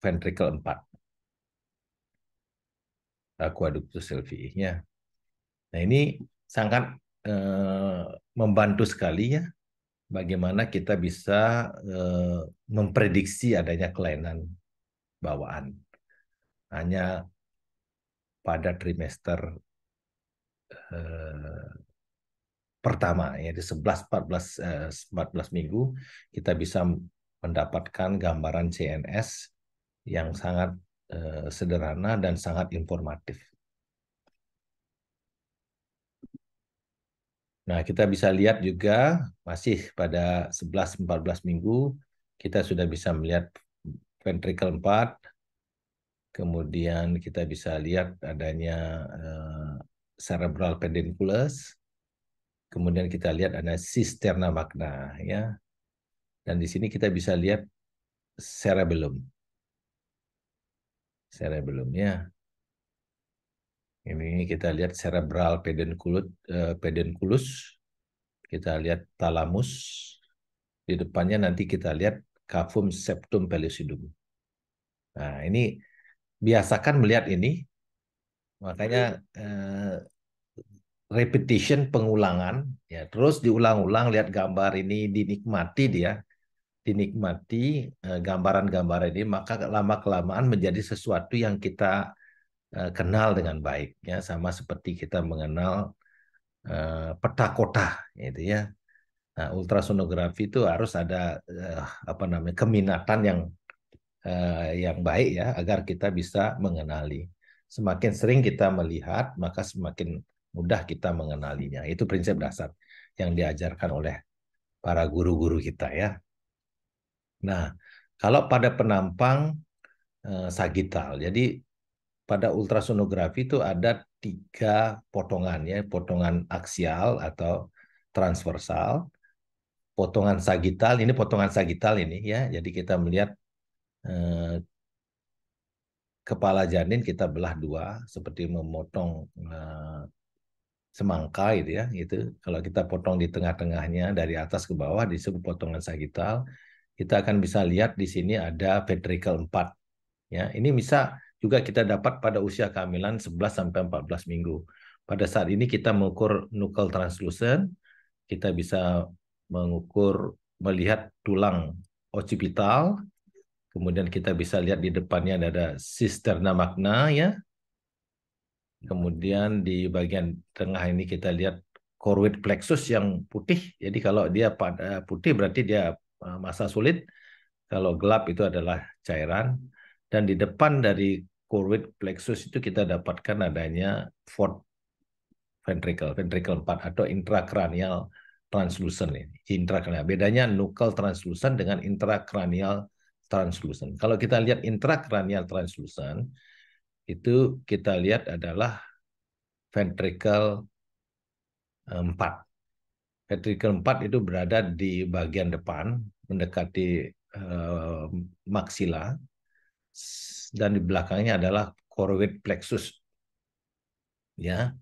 ventricle 4. Aqueductus silvii ya. Nah, ini sangat membantu sekali ya, bagaimana kita bisa memprediksi adanya kelainan bawaan hanya pada trimester pertama, yaitu 11-14 minggu, kita bisa mendapatkan gambaran CNS yang sangat sederhana dan sangat informatif. Nah, kita bisa lihat juga masih pada 11-14 minggu, kita sudah bisa melihat ventricle 4, kemudian kita bisa lihat adanya cerebral pedunculus, kemudian kita lihat ada cisterna magna ya, dan di sini kita bisa lihat cerebellum ya. Ini kita lihat cerebral pedunculus, kita lihat thalamus, di depannya nanti kita lihat cavum septum pellucidum. Nah, ini biasakan melihat ini, makanya repetition, pengulangan ya, terus diulang-ulang, lihat gambar ini, dinikmati gambaran-gambaran ini, maka lama-kelamaan menjadi sesuatu yang kita kenal dengan baik ya, sama seperti kita mengenal peta kota gitu ya. Nah, ultrasonografi itu harus ada keminatan yang baik ya, agar kita bisa mengenali. Semakin sering kita melihat, maka semakin mudah kita mengenalinya. Itu prinsip dasar yang diajarkan oleh para guru-guru kita ya. Nah, kalau pada penampang sagital, jadi pada ultrasonografi itu ada 3 potongan ya, potongan aksial atau transversal, potongan sagital, ini potongan sagital ini ya, jadi kita melihat kepala janin kita belah 2 seperti memotong semangka gitu ya, itu kalau kita potong di tengah-tengahnya dari atas ke bawah disebut potongan sagital. Kita akan bisa lihat di sini ada ventricle 4 ya. Ini bisa juga kita dapat pada usia kehamilan 11-14 minggu. Pada saat ini kita mengukur nuchal translucent, kita bisa melihat tulang occipital, Kemudian kita bisa lihat di depannya ada cisterna magna ya. Kemudian di bagian tengah ini kita lihat choroid plexus yang putih. Jadi kalau dia pada putih berarti dia masa sulit. Kalau gelap itu adalah cairan. Dan di depan dari choroid plexus itu kita dapatkan adanya fourth ventricle, ventricle 4 atau intrakranial translucent ini. Intrakranial. Bedanya nuchal translucent dengan intrakranial translucent. Kalau kita lihat intrakranial translucent, itu kita lihat adalah ventricle 4. Ventricle 4 itu berada di bagian depan, mendekati maksila, dan di belakangnya adalah choroid plexus. Ya,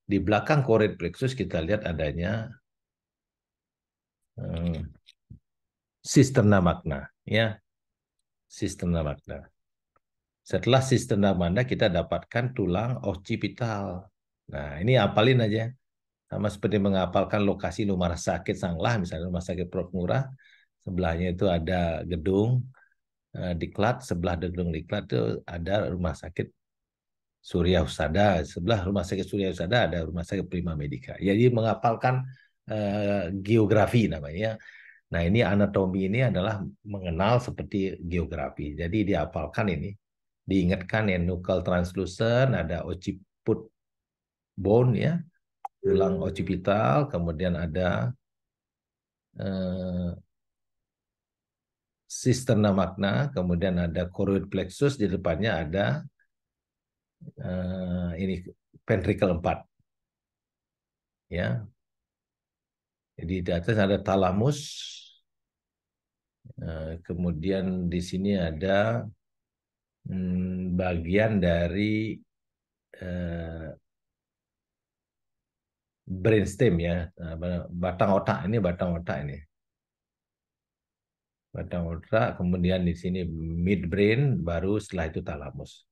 di belakang choroid plexus kita lihat adanya cisterna magna, ya, cisterna magna. Setelah cisterna magna kita dapatkan tulang occipital. Nah, ini hafalin aja. Sama seperti menghafalkan lokasi rumah sakit Sanglah, misalnya rumah sakit Prof. Ngurah, sebelahnya itu ada gedung Diklat, sebelah gedung Diklat itu ada rumah sakit Surya Husada, sebelah rumah sakit Surya Husada ada rumah sakit Prima Medica. Jadi menghafalkan geografi namanya. Nah, ini anatomi ini adalah mengenal seperti geografi. Jadi dihafalkan ini, diingatkan ya, nuchal translucent, ada occiput bone ya, tulang occipital, kemudian ada cisterna magna, kemudian ada choroid plexus, di depannya ada ini ventricle 4. Ya. Jadi di atas ada thalamus, kemudian di sini ada bagian dari brainstem ya, batang otak ini, batang otak, kemudian di sini midbrain, baru setelah itu thalamus.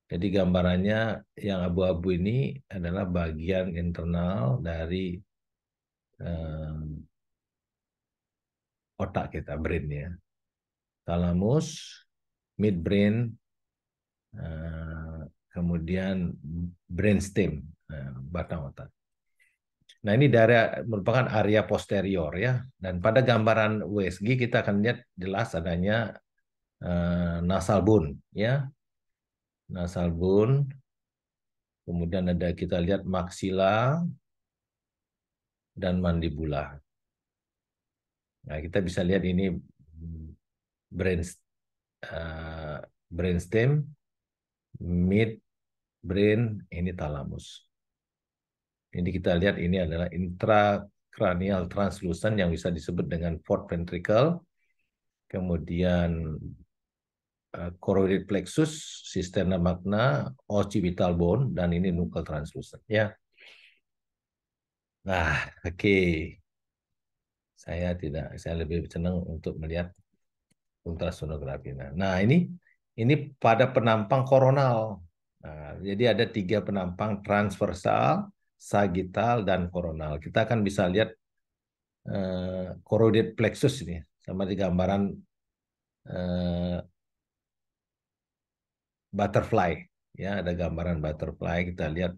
Jadi gambarannya yang abu-abu ini adalah bagian internal dari otak kita, brain ya. Thalamus, midbrain, kemudian brainstem, batang otak. Nah, ini merupakan area posterior ya. Dan pada gambaran USG kita akan lihat jelas adanya nasal bone ya. Nasal bone. Kemudian ada kita lihat maksila dan mandibula. Nah, kita bisa lihat ini brainstem, midbrain, ini thalamus. Jadi kita lihat ini adalah intrakranial translucent yang bisa disebut dengan fourth ventricle, kemudian choroid plexus, cisterna magna, occipital bone, dan ini nuchal translucent. Ya. Nah, oke. Saya lebih senang untuk melihat ultrasonografi. Nah, ini pada penampang koronal. Nah, jadi ada 3 penampang, transversal, sagittal, dan koronal. Kita akan bisa lihat choroid plexus ini sama di gambaran butterfly. Ya, ada gambaran butterfly. Kita lihat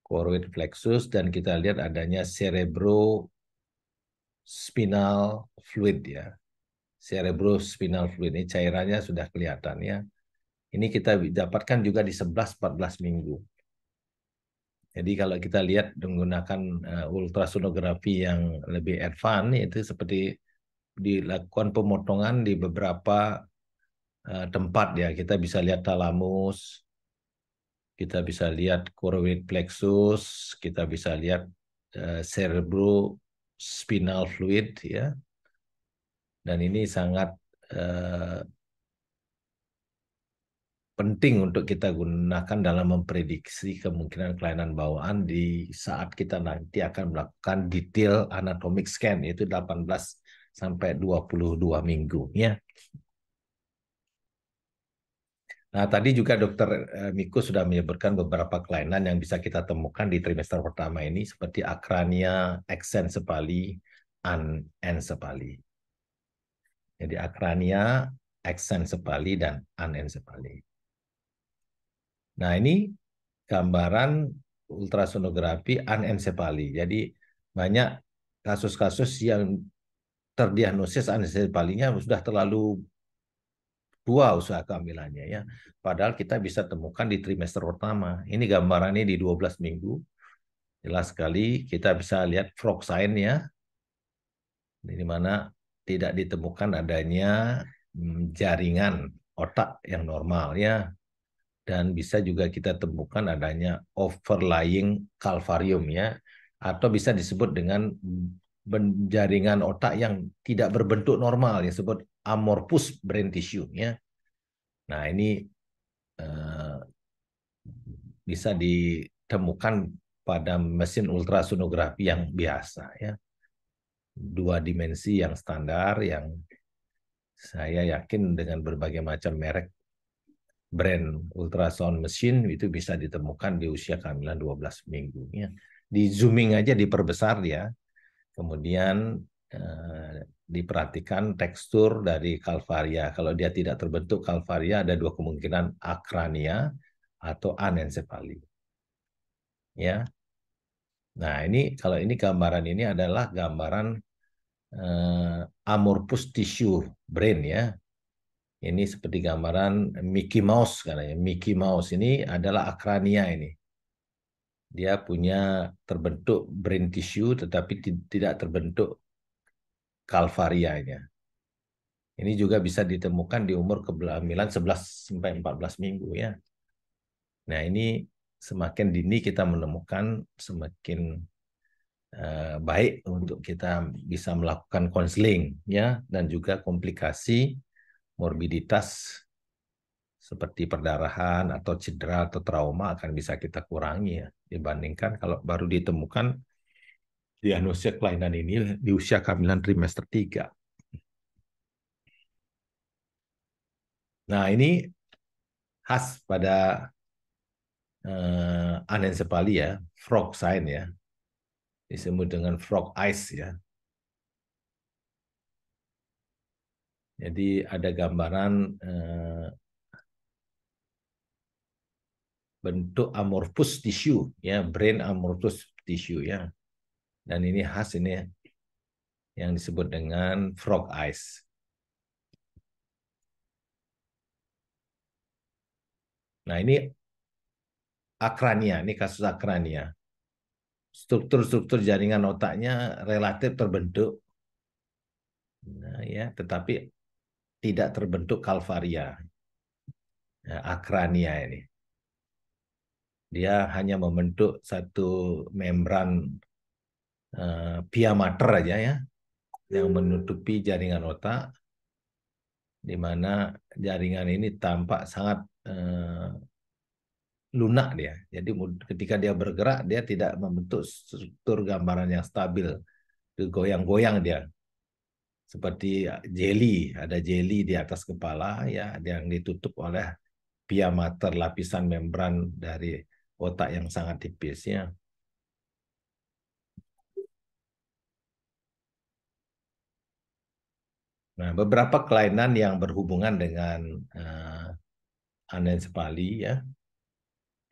choroid plexus dan kita lihat adanya cerebrospinal fluid ya. Cerebrospinal fluid ini cairannya sudah kelihatan ya. Ini kita dapatkan juga di 11-14 minggu. Jadi kalau kita lihat menggunakan ultrasonografi yang lebih advance, itu seperti dilakukan pemotongan di beberapa tempat ya. Kita bisa lihat thalamus, kita bisa lihat choroid plexus, kita bisa lihat cerebrospinal fluid ya. Dan ini sangat penting untuk kita gunakan dalam memprediksi kemungkinan kelainan bawaan di saat kita nanti akan melakukan detail anatomic scan, yaitu 18 sampai 22 minggu ya. Nah, tadi juga Dokter Miko sudah menyebutkan beberapa kelainan yang bisa kita temukan di trimester pertama ini seperti akrania, exencephaly, anencephaly. Jadi akrania eksensefali dan anensefali. Nah, ini gambaran ultrasonografi anensefali. Jadi banyak kasus-kasus yang terdiagnosis anensefalinya sudah terlalu tua usaha kehamilannya ya. Padahal kita bisa temukan di trimester pertama. Ini gambarannya di 12 minggu. Jelas sekali kita bisa lihat frog sign ya. Di mana tidak ditemukan adanya jaringan otak yang normal ya. Dan bisa juga kita temukan adanya overlying calvarium ya. Atau bisa disebut dengan jaringan otak yang tidak berbentuk normal, yang disebut amorphous brain tissue ya. Nah, ini bisa ditemukan pada mesin ultrasonografi yang biasa ya. 2 dimensi yang standar yang saya yakin dengan berbagai macam merek brand ultrasound mesin itu bisa ditemukan di usia kehamilan 12 minggu ya. Di zooming aja diperbesar ya. Kemudian diperhatikan tekstur dari kalvaria. Kalau dia tidak terbentuk kalvaria, ada 2 kemungkinan, akrania atau anensefali. Ya. Nah, ini kalau ini gambaran ini adalah gambaran amorphous tissue brain ya. Ini seperti gambaran Mickey Mouse katanya. Mickey Mouse ini adalah akrania ini. Dia punya terbentuk brain tissue tetapi tidak terbentuk kalvarianya. Ini juga bisa ditemukan di umur kehamilan 11 sampai 14 minggu ya. Nah, ini semakin dini kita menemukan semakin baik untuk kita bisa melakukan konseling ya, dan juga komplikasi morbiditas seperti perdarahan atau cedera atau trauma akan bisa kita kurangi ya, dibandingkan kalau baru ditemukan diagnosis kelainan ini di usia kehamilan trimester 3. Nah, ini khas pada anensefali ya, frog sign ya, disebut dengan frog eyes ya. Jadi ada gambaran bentuk amorphous tissue ya, brain amorphous tissue ya. Dan ini khas ini yang disebut dengan frog eyes. Nah, ini akrania, ini kasus akrania. Struktur-struktur jaringan otaknya relatif terbentuk. Nah, ya, tetapi tidak terbentuk kalvaria. Nah, akrania ini. Dia hanya membentuk satu membran pia mater aja ya, yang menutupi jaringan otak, di mana jaringan ini tampak sangat lunak dia. Jadi ketika dia bergerak, dia tidak membentuk struktur gambaran yang stabil. Goyang-goyang dia. Seperti jelly, ada jelly di atas kepala ya, yang ditutup oleh pia mater, lapisan membran dari otak yang sangat tipis ya. Nah, beberapa kelainan yang berhubungan dengan anensefali ya,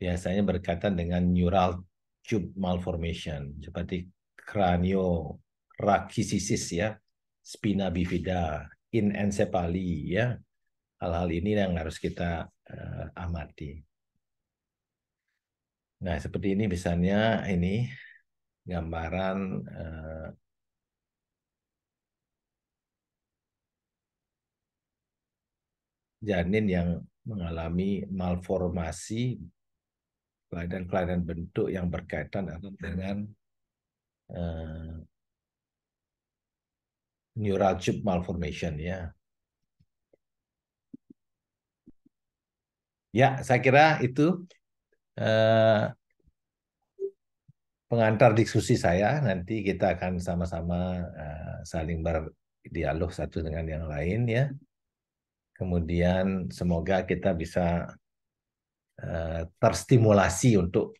biasanya berkaitan dengan neural tube malformation seperti craniorachisisis ya, spina bifida, inencephaly ya. Hal-hal ini yang harus kita amati. Nah, seperti ini misalnya ini gambaran janin yang mengalami malformasi kelainan-kelainan bentuk yang berkaitan dengan neural tube malformation ya. Ya, saya kira itu pengantar diskusi saya. Nanti kita akan sama-sama saling berdialog satu dengan yang lain ya. Kemudian semoga kita bisa terstimulasi untuk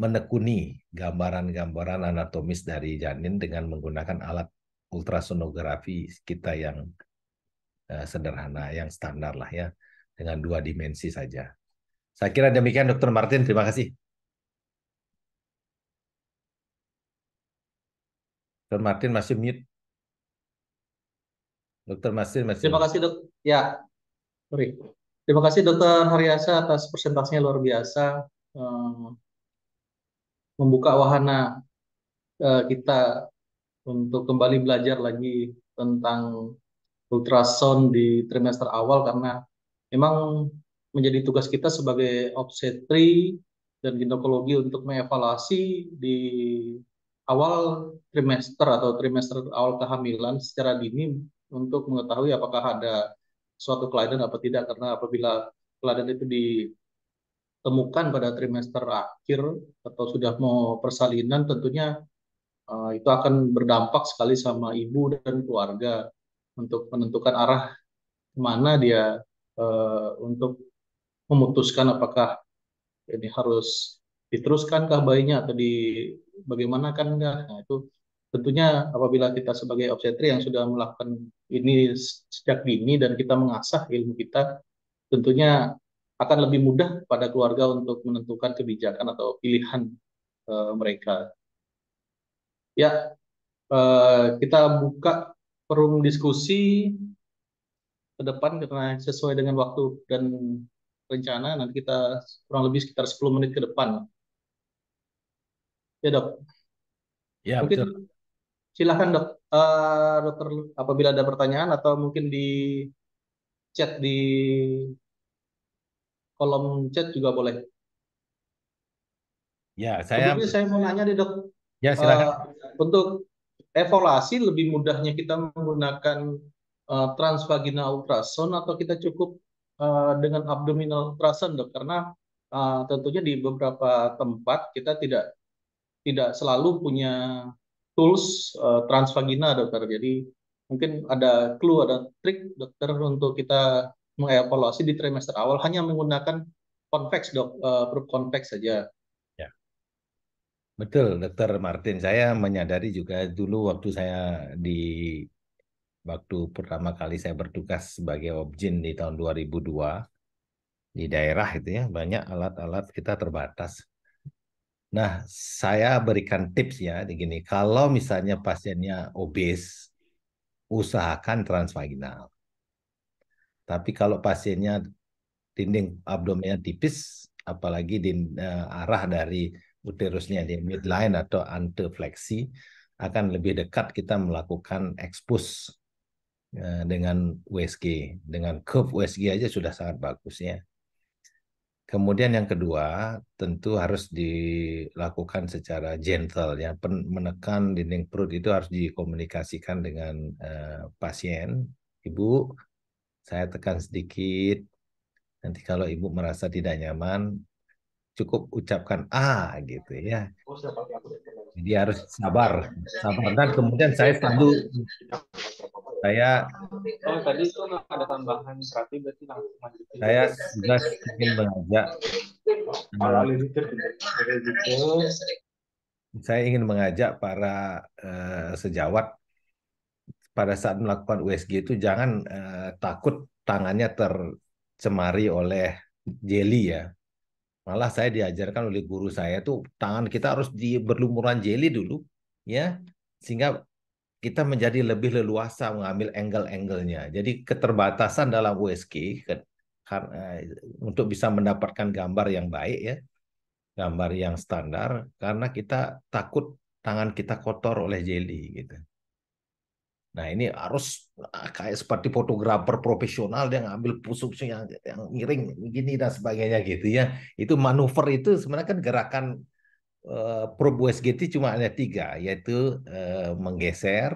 menekuni gambaran-gambaran anatomis dari janin dengan menggunakan alat ultrasonografi kita yang sederhana, yang standar lah ya, dengan 2 dimensi saja. Saya kira demikian Dr. Martin, terima kasih. Dr. Martin masih mute. Dr. Martin masih Terima mute. kasih dok. Ya, sorry. Terima kasih Dokter Haryasa atas presentasinya luar biasa, membuka wahana kita untuk kembali belajar lagi tentang ultrasound di trimester awal, karena memang menjadi tugas kita sebagai obstetri dan ginekologi untuk mengevaluasi di awal trimester atau trimester awal kehamilan secara dini untuk mengetahui apakah ada suatu kelainan atau tidak, karena apabila kelainan itu ditemukan pada trimester akhir atau sudah mau persalinan, tentunya itu akan berdampak sekali sama ibu dan keluarga untuk menentukan arah kemana dia untuk memutuskan apakah ini harus diteruskankah bayinya atau bagaimana kan enggak. Nah, itu tentunya apabila kita sebagai obstetri yang sudah melakukan ini sejak dini dan kita mengasah ilmu kita, tentunya akan lebih mudah pada keluarga untuk menentukan kebijakan atau pilihan mereka. Ya, kita buka forum diskusi ke depan karena sesuai dengan waktu dan rencana nanti kita kurang lebih sekitar 10 menit ke depan. Ya dok, Ya, mungkin betul. silahkan dok, dokter apabila ada pertanyaan atau mungkin di chat di kolom chat juga boleh. Ya, Sebelumnya saya mau nanya nih dok, ya eh, silakan. untuk evaluasi lebih mudahnya kita menggunakan transvaginal ultrasound atau kita cukup dengan abdominal ultrasound dok, karena tentunya di beberapa tempat kita tidak selalu punya tools transvagina dokter. Jadi mungkin ada clue, ada trik dokter untuk kita mengevaluasi di trimester awal hanya menggunakan convex dok, probe convex saja. Ya, betul, Dr. Martin. Saya menyadari juga dulu waktu pertama kali saya bertugas sebagai objin di tahun 2002 di daerah itu ya, banyak alat-alat kita terbatas. Nah, saya berikan tips ya, begini, kalau misalnya pasiennya obes, usahakan transvaginal. Tapi kalau pasiennya dinding abdomennya tipis, apalagi di arah dari uterusnya di midline atau antefleksi, akan lebih dekat kita melakukan expose dengan USG. Dengan curve USG aja sudah sangat bagus ya. Kemudian yang kedua, tentu harus dilakukan secara gentle ya. Menekan dinding perut itu harus dikomunikasikan dengan pasien. Ibu, saya tekan sedikit. Nanti kalau ibu merasa tidak nyaman, cukup ucapkan gitu ya. Jadi harus sabar, dan kemudian saya Tadi itu ada tambahan berarti langsung lanjutin. saya juga ingin mengajak para sejawat pada saat melakukan USG itu jangan takut tangannya tercemari oleh jeli ya. Malah saya diajarkan oleh guru saya tuh tangan kita harus berlumuran jeli dulu ya, sehingga kita menjadi lebih leluasa mengambil angle-angle-nya. Jadi keterbatasan dalam USG untuk bisa mendapatkan gambar yang baik ya, gambar yang standar, karena kita takut tangan kita kotor oleh jeli gitu. Nah ini harus kayak seperti fotografer profesional dia ngambil pusuknya yang miring begini dan sebagainya gitu ya. Itu manuver itu sebenarnya kan gerakan probe USG cuma ada 3, yaitu menggeser,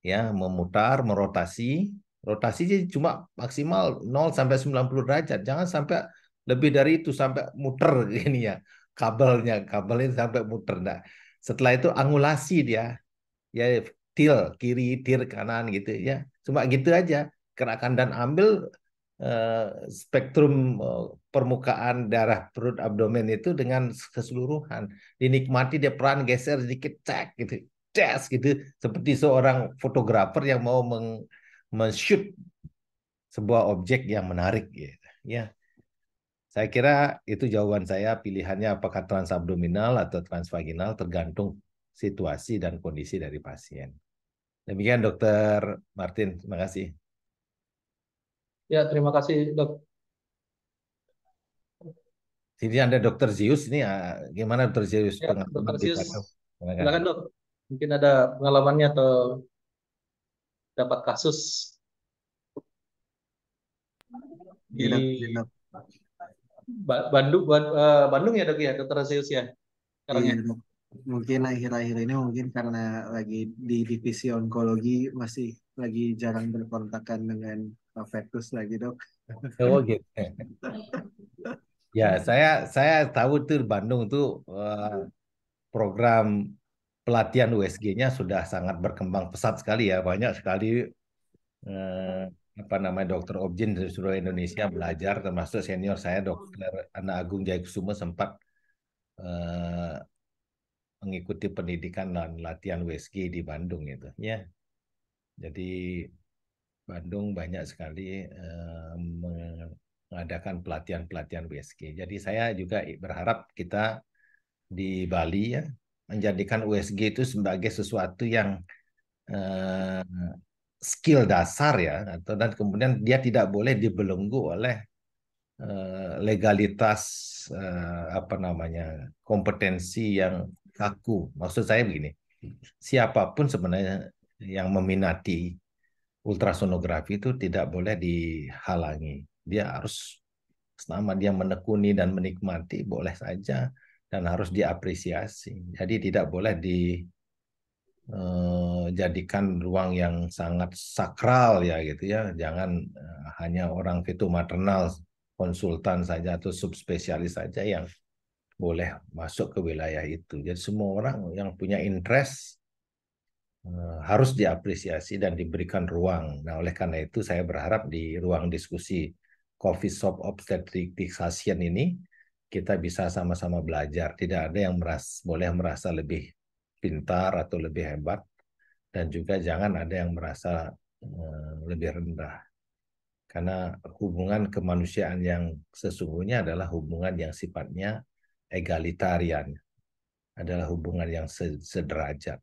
ya, memutar, merotasi. Rotasi cuma maksimal 0 sampai 90 derajat. Jangan sampai lebih dari itu sampai muter ini ya. Kabelnya sampai muter. Nah, setelah itu angulasi dia. Ya kiri, kanan gitu ya. Cuma gitu aja. Gerakan dan ambil spektrum permukaan darah perut abdomen itu dengan keseluruhan. Dinikmati dia peran geser sedikit cek gitu. das gitu, seperti seorang fotografer yang mau men-shoot sebuah objek yang menarik gitu. Ya, saya kira itu jawaban saya. Pilihannya apakah transabdominal atau transvaginal tergantung situasi dan kondisi dari pasien. Demikian Dokter Martin, terima kasih. Ya, terima kasih dok. Sini ada Dokter Zius ini, gimana Dokter Zius Ya, pengalaman dokter di Sius, Bandung? Silakan. silakan dok. Mungkin ada pengalamannya atau dapat kasus Iya dok, iya di dok. Bandung ya dok ya, dokter Sius ya sekarang Iya ya. dok. Mungkin akhir-akhir ini mungkin karena lagi di divisi onkologi masih lagi jarang berkontakan dengan Vetus lagi dok. Oh gitu. Ya, saya tahu tuh Bandung tuh program pelatihan USG-nya sudah sangat berkembang pesat sekali ya. Banyak sekali eh, apa namanya dokter objin dari seluruh Indonesia belajar, termasuk senior saya Dokter Ana Agung Jaykusuma sempat eh, mengikuti pendidikan dan latihan USG di Bandung itu. Ya, jadi Bandung banyak sekali mengadakan pelatihan-pelatihan USG. Jadi saya juga berharap kita di Bali ya menjadikan USG itu sebagai sesuatu yang eh, skill dasar ya, atau dan kemudian dia tidak boleh dibelenggu oleh legalitas apa namanya kompetensi yang kaku. Maksud saya begini, siapapun sebenarnya yang meminati ultrasonografi itu tidak boleh dihalangi. Dia harus selama dia menekuni dan menikmati boleh saja dan harus diapresiasi. Jadi tidak boleh dijadikan ruang yang sangat sakral ya gitu ya. Jangan hanya orang feto maternal konsultan saja atau subspesialis saja yang boleh masuk ke wilayah itu. Jadi semua orang yang punya interest harus diapresiasi dan diberikan ruang. Nah, oleh karena itu saya berharap di ruang diskusi Coffee Shop Obstetric Session ini kita bisa sama-sama belajar. Tidak ada yang boleh merasa lebih pintar atau lebih hebat dan juga jangan ada yang merasa lebih rendah. Karena hubungan kemanusiaan yang sesungguhnya adalah hubungan yang sifatnya egalitarian, adalah hubungan yang sederajat.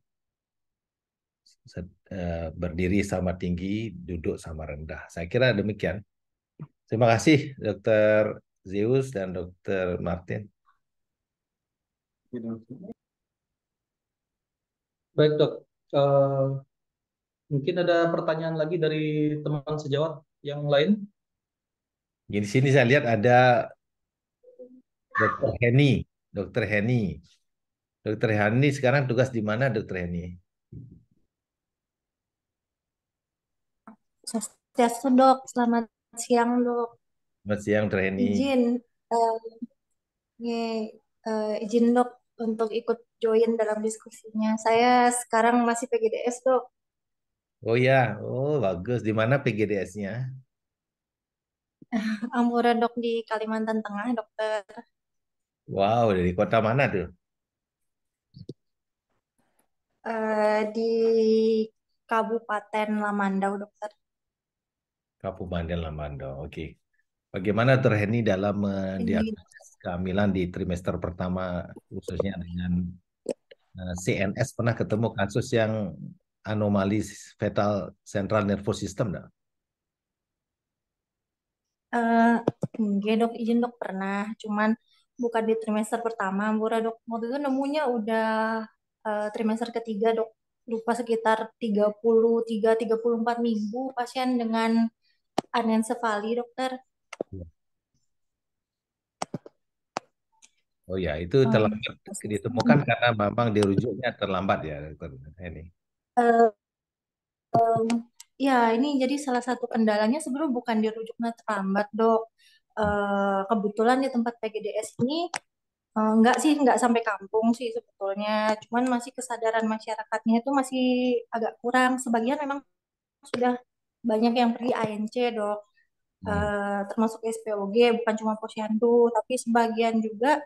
Berdiri sama tinggi, duduk sama rendah. Saya kira demikian. Terima kasih Dokter Zeus dan Dokter Martin. Iya, dok. Baik dok. Eh, Mungkin ada pertanyaan lagi dari teman sejawat yang lain. Di sini saya lihat ada Dokter Heni. Dokter Heni. Dokter Heni sekarang tugas di mana Dokter Heni? Swastiastu dok, selamat siang dok. Selamat siang Dokter Heni. Izin, eh, izin dok untuk ikut join dalam diskusinya. Saya sekarang masih PGDS dok. Oh ya, oh bagus. Di mana PGDS-nya? Ampura dok di Kalimantan Tengah dokter. Wow, dari kota mana tuh? Di Kabupaten Lamandau dokter. Kabupaten Lamando. Oke. Bagaimana Dokter Heni dalam mendiagnosis kehamilan di trimester pertama khususnya dengan CNS, pernah ketemu kasus yang anomali fetal central nervous system enggak? Enggak dok, izin dok pernah. Cuman bukan di trimester pertama, Ampura dok. Waktu itu nemunya udah trimester ketiga dok. Lupa sekitar 33-34 minggu pasien dengan anensefali dokter. Oh ya, itu terlambat ditemukan karena memang dirujuknya terlambat ya Dokter Heni. Ya, ini jadi salah satu kendalanya sebenarnya bukan dirujuknya terlambat, dok. Kebetulan di tempat PGDS ini nggak sampai kampung sih sebetulnya. Cuman masih kesadaran masyarakatnya itu masih agak kurang. Sebagian memang sudah banyak yang pergi ANC, dok. Termasuk SPOG, bukan cuma posyandu, tapi sebagian juga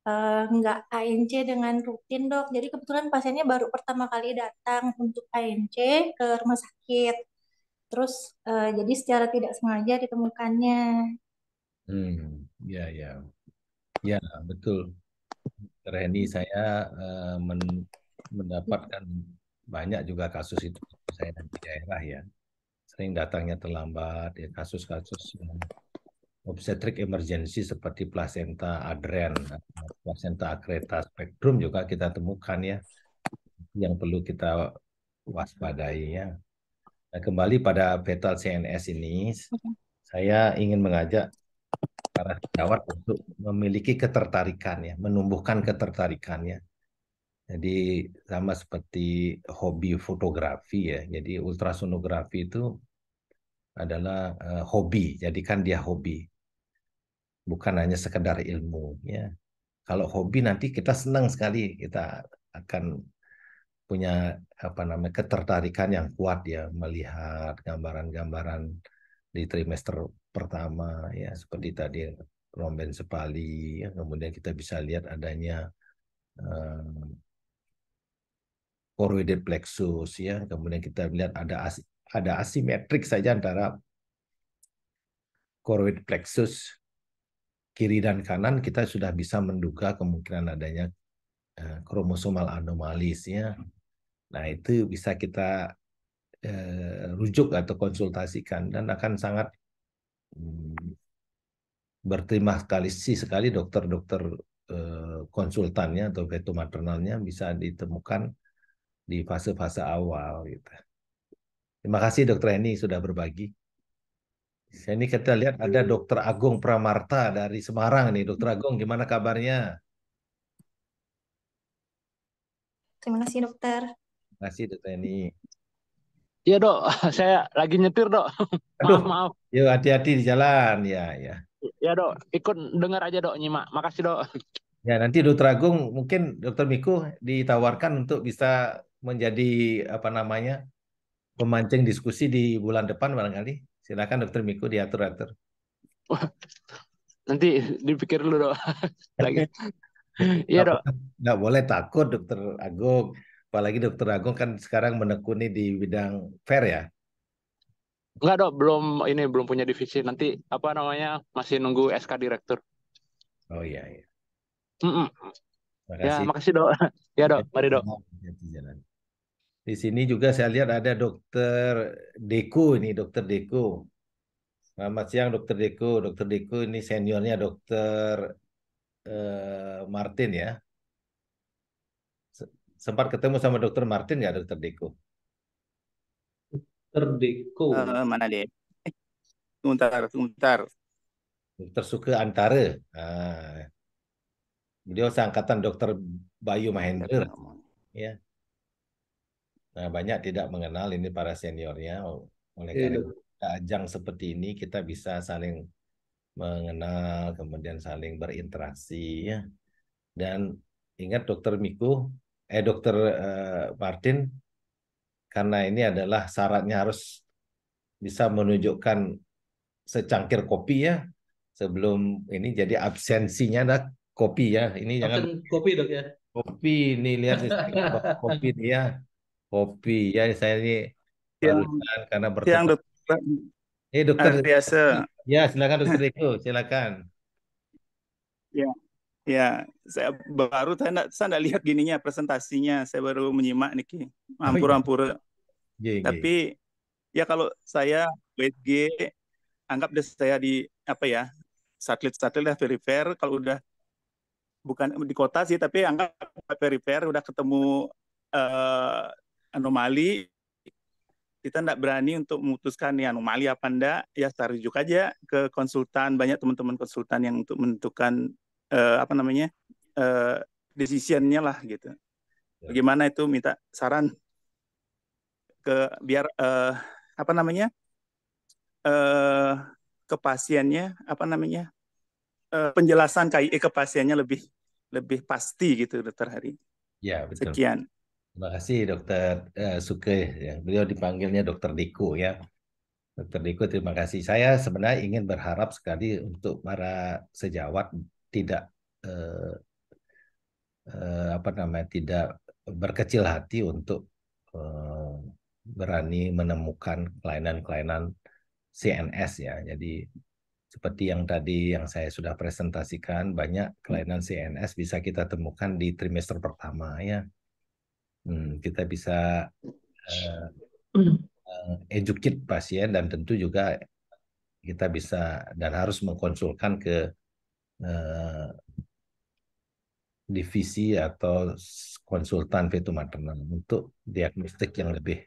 nggak ANC dengan rutin dok. Jadi kebetulan pasiennya baru pertama kali datang untuk ANC ke rumah sakit. Terus jadi secara tidak sengaja ditemukannya. Ya, ya, ya, betul. Reni, saya mendapatkan banyak juga kasus itu saya di daerah ya. Sering datangnya terlambat ya, kasus-kasus yang obstetrik emergency seperti plasenta adren, plasenta akreta spektrum juga kita temukan ya, yang perlu kita waspadai ya. Nah, kembali pada fetal CNS ini, saya ingin mengajak para sejawat untuk memiliki ketertarikan ya, menumbuhkan ketertarikannya. Jadi sama seperti hobi fotografi ya. Jadi ultrasonografi itu adalah hobi, jadikan dia hobi, bukan hanya sekedar ilmu ya. Kalau hobi nanti kita senang sekali, kita akan punya apa namanya ketertarikan yang kuat ya melihat gambaran-gambaran di trimester pertama ya seperti tadi rombensepali ya, kemudian kita bisa lihat adanya choroidal plexus ya, kemudian kita lihat ada asimetrik saja antara choroid plexus kiri dan kanan, kita sudah bisa menduga kemungkinan adanya kromosomal anomalis ya. Nah, itu bisa kita rujuk atau konsultasikan dan akan sangat berterima kasih sekali dokter-dokter konsultannya atau vetomaternalnya bisa ditemukan di fase-fase awal gitu. Terima kasih Dokter Eni sudah berbagi. Ini kita lihat ada Dokter Agung Pramarta dari Semarang nih. Dokter Agung, gimana kabarnya? Terima kasih dokter. Terima kasih Dokter Eni. Iya dok, saya lagi nyetir dok. Aduh, Maaf. yuk hati-hati di jalan ya ya. Ya dok, ikut dengar aja dok, nyimak. Makasih dok. Ya nanti Dokter Agung mungkin Dokter Miku ditawarkan untuk bisa menjadi apa namanya pemancing diskusi di bulan depan barangkali. Silakan Dokter Miku diatur-atur. Nanti dipikir dulu dok. Lagi. Iya dok. Nggak boleh takut Dokter Agung. Apalagi Dokter Agung kan sekarang menekuni di bidang fair ya. Enggak dok, belum punya divisi. Nanti apa namanya masih nunggu SK direktur. Oh iya iya. Ya Makasih. makasih dok. Ya dok, mari dok. Di sini juga saya lihat ada Dokter Deku ini, Dokter Deku. Selamat siang Dokter Deku. Dokter Deku ini seniornya Dokter Martin ya. Sempat ketemu sama Dokter Martin nggak Dokter Deku? Dokter Deku. Mana dia? Sebentar. Dokter Suke Antara. Nah, beliau seangkatan Dokter Bayu Mahendra. Ya. Nah, banyak tidak mengenal ini para seniornya. Oleh karena ajang seperti ini kita bisa saling mengenal, kemudian saling berinteraksi ya. Dan ingat Dokter Miku, Dokter Martin, karena ini adalah syaratnya harus bisa menunjukkan secangkir kopi ya sebelum ini, jadi absensinya ada kopi ya. Ini jangan kopi dok ya. Kopi ini lihat kopi dia. Kopi ya, saya ini barusan karena bertemu. Dokter biasa. Ya, silakan Dokter Eko, silakan. Ya, saya enggak lihat gininya presentasinya. Saya baru menyimak nih, ampura-ampura. Tapi ya kalau saya WSG anggap deh saya di apa ya, satelit perifer, kalau udah bukan di kota sih, tapi anggap perifer udah ketemu anomali, kita enggak berani untuk memutuskan nih anomali apa enggak, ya rujuk aja ke konsultan. Banyak teman-teman konsultan yang untuk menentukan apa namanya decision-nya lah gitu. Bagaimana itu, minta saran ke biar apa namanya ke pasiennya, apa namanya penjelasan KIE ke pasiennya lebih pasti gitu Dokter Hari. Ya betul. Sekian. Terima kasih Dokter Suke ya. Beliau dipanggilnya Dokter Diko ya. Dokter Diko, terima kasih. Saya sebenarnya ingin berharap sekali untuk para sejawat tidak tidak berkecil hati untuk berani menemukan kelainan-kelainan CNS ya. Jadi seperti yang tadi yang saya sudah presentasikan, banyak kelainan CNS bisa kita temukan di trimester pertama ya. Kita bisa educate pasien, dan tentu juga kita bisa dan harus mengkonsulkan ke divisi atau konsultan feto maternal untuk diagnostik yang lebih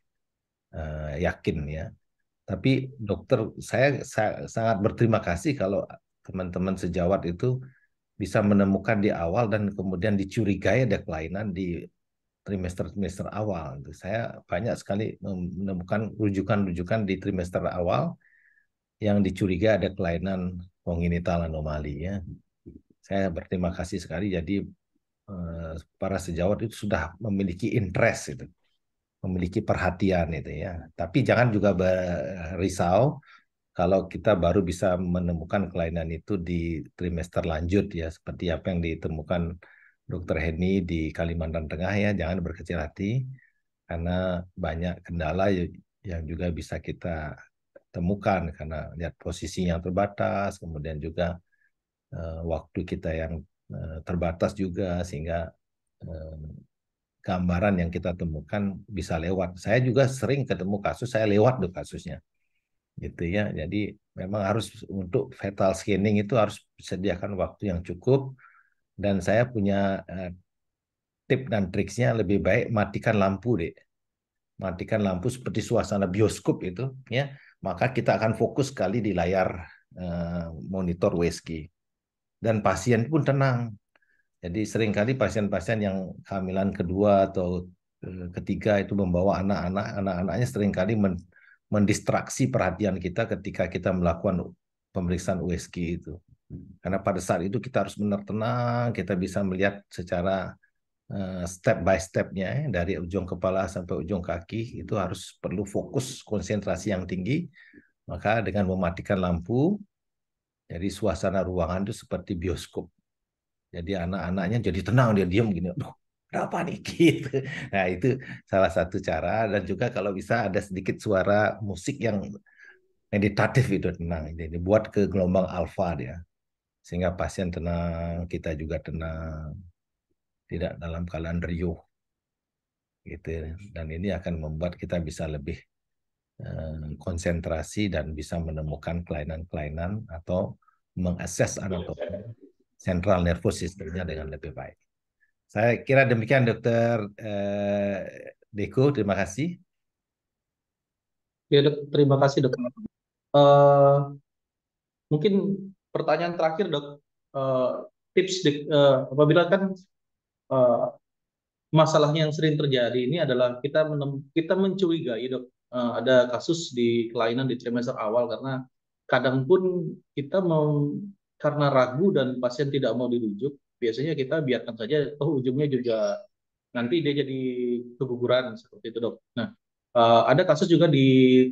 yakin ya. Tapi dokter, saya sangat berterima kasih kalau teman-teman sejawat itu bisa menemukan di awal dan kemudian dicurigai ada kelainan di trimester-trimester awal. Saya banyak sekali menemukan rujukan-rujukan di trimester awal yang dicurigai ada kelainan kongenital anomali ya. Saya berterima kasih sekali. Jadi para sejawat itu sudah memiliki interest itu, memiliki perhatian itu ya. Tapi jangan juga berisau kalau kita baru bisa menemukan kelainan itu di trimester lanjut ya, seperti apa yang ditemukan Dr. Heni di Kalimantan Tengah ya. Jangan berkecil hati karena banyak kendala yang juga bisa kita temukan karena lihat posisi yang terbatas, kemudian juga waktu kita yang terbatas juga, sehingga gambaran yang kita temukan bisa lewat. Saya juga sering ketemu kasus, saya lewat tuh kasusnya, gitu ya. Jadi memang harus untuk fetal scanning itu harus disediakan waktu yang cukup, dan saya punya tip dan triksnya, lebih baik matikan lampu deh, matikan lampu seperti suasana bioskop itu ya, maka kita akan fokus sekali di layar monitor USG. Dan pasien pun tenang. Jadi seringkali pasien-pasien yang kehamilan kedua atau ketiga itu membawa anak-anaknya seringkali mendistraksi perhatian kita ketika kita melakukan pemeriksaan USG itu. Karena pada saat itu kita harus benar tenang, kita bisa melihat secara step by step-nya dari ujung kepala sampai ujung kaki, itu harus perlu fokus konsentrasi yang tinggi. Maka dengan mematikan lampu, jadi suasana ruangan itu seperti bioskop. Jadi anak-anaknya jadi tenang, dia diam gini. Aduh, berapa nih gitu. Nah, itu salah satu cara. Dan juga kalau bisa ada sedikit suara musik yang meditatif itu, tenang. Jadi buat ke gelombang alfa dia. Sehingga pasien tenang, kita juga tenang. Tidak dalam keadaan riuh. Gitu. Dan ini akan membuat kita bisa lebih konsentrasi dan bisa menemukan kelainan-kelainan atau mengakses anatomi central nervous system-nya dengan lebih baik. Saya kira demikian Dokter Deko, terima kasih. Ya dok, terima kasih dok. Mungkin pertanyaan terakhir dok, tips apabila kan masalahnya yang sering terjadi ini adalah kita mencurigai dok, ada kasus di kelainan di trimester awal, karena kadang pun kita karena ragu dan pasien tidak mau dirujuk, biasanya kita biarkan saja, ujungnya juga nanti dia jadi keguguran seperti itu dok. Nah, ada kasus juga di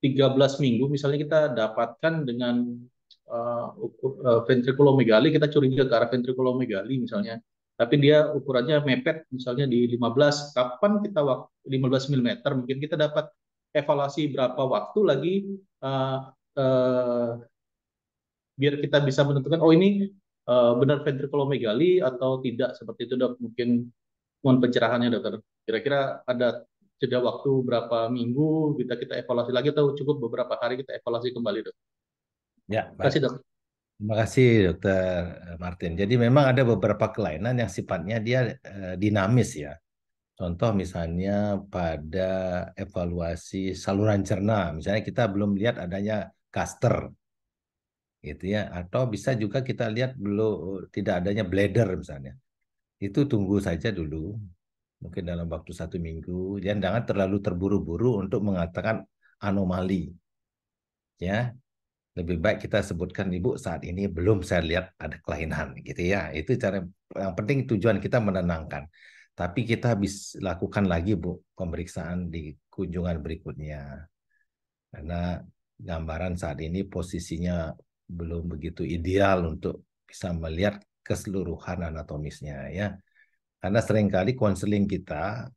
13 minggu misalnya kita dapatkan dengan ventrikulomegali, kita curiga ke arah ventrikulomegali misalnya, tapi dia ukurannya mepet misalnya di 15, kapan kita 15 mm, mungkin kita dapat evaluasi berapa waktu lagi biar kita bisa menentukan ini benar ventrikulomegali atau tidak, seperti itu dok. Mungkin mohon pencerahannya dokter, kira-kira ada jeda waktu berapa minggu kita evaluasi lagi, atau cukup beberapa hari kita evaluasi kembali dok? Ya, terima kasih dok. Terima kasih Dokter Martin. Jadi memang ada beberapa kelainan yang sifatnya dia dinamis ya. Contoh misalnya pada evaluasi saluran cerna, misalnya kita belum lihat adanya gaster, gitu ya. Atau bisa juga kita lihat belum tidak adanya bladder misalnya. Itu tunggu saja dulu, mungkin dalam waktu 1 minggu. Dan jangan terlalu terburu-buru untuk mengatakan anomali, ya. Lebih baik kita sebutkan, Ibu, saat ini belum saya lihat ada kelainan, gitu ya. Itu cara yang penting, tujuan kita menenangkan. Tapi kita bisa lakukan lagi, Bu, pemeriksaan di kunjungan berikutnya. Karena gambaran saat ini posisinya belum begitu ideal untuk bisa melihat keseluruhan anatomisnya ya. Karena seringkali konseling kita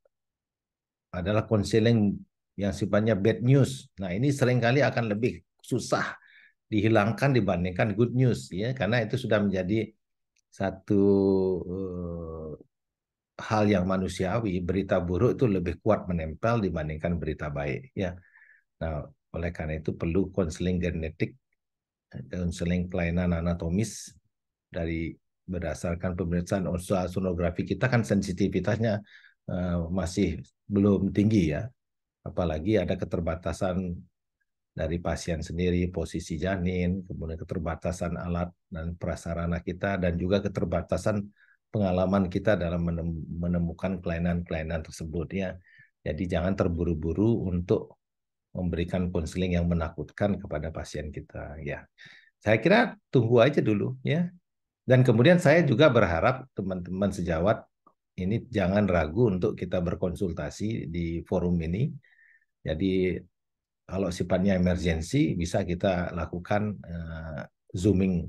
adalah konseling yang sifatnya bad news. Nah, ini seringkali akan lebih susah dihilangkan dibandingkan good news, ya, karena itu sudah menjadi satu hal yang manusiawi. Berita buruk itu lebih kuat menempel dibandingkan berita baik, ya. Nah, oleh karena itu perlu konseling genetik, konseling kelainan anatomis dari berdasarkan pemeriksaan ultrasonografi kita kan sensitivitasnya masih belum tinggi, ya. Apalagi ada keterbatasan dari pasien sendiri, posisi janin, kemudian keterbatasan alat dan prasarana kita, dan juga keterbatasan pengalaman kita dalam menemukan kelainan-kelainan tersebut, ya. Jadi jangan terburu-buru untuk memberikan konseling yang menakutkan kepada pasien kita, ya. Saya kira tunggu aja dulu, ya. Dan kemudian saya juga berharap teman-teman sejawat ini jangan ragu untuk kita berkonsultasi di forum ini. Jadi kalau sifatnya emergensi bisa kita lakukan zooming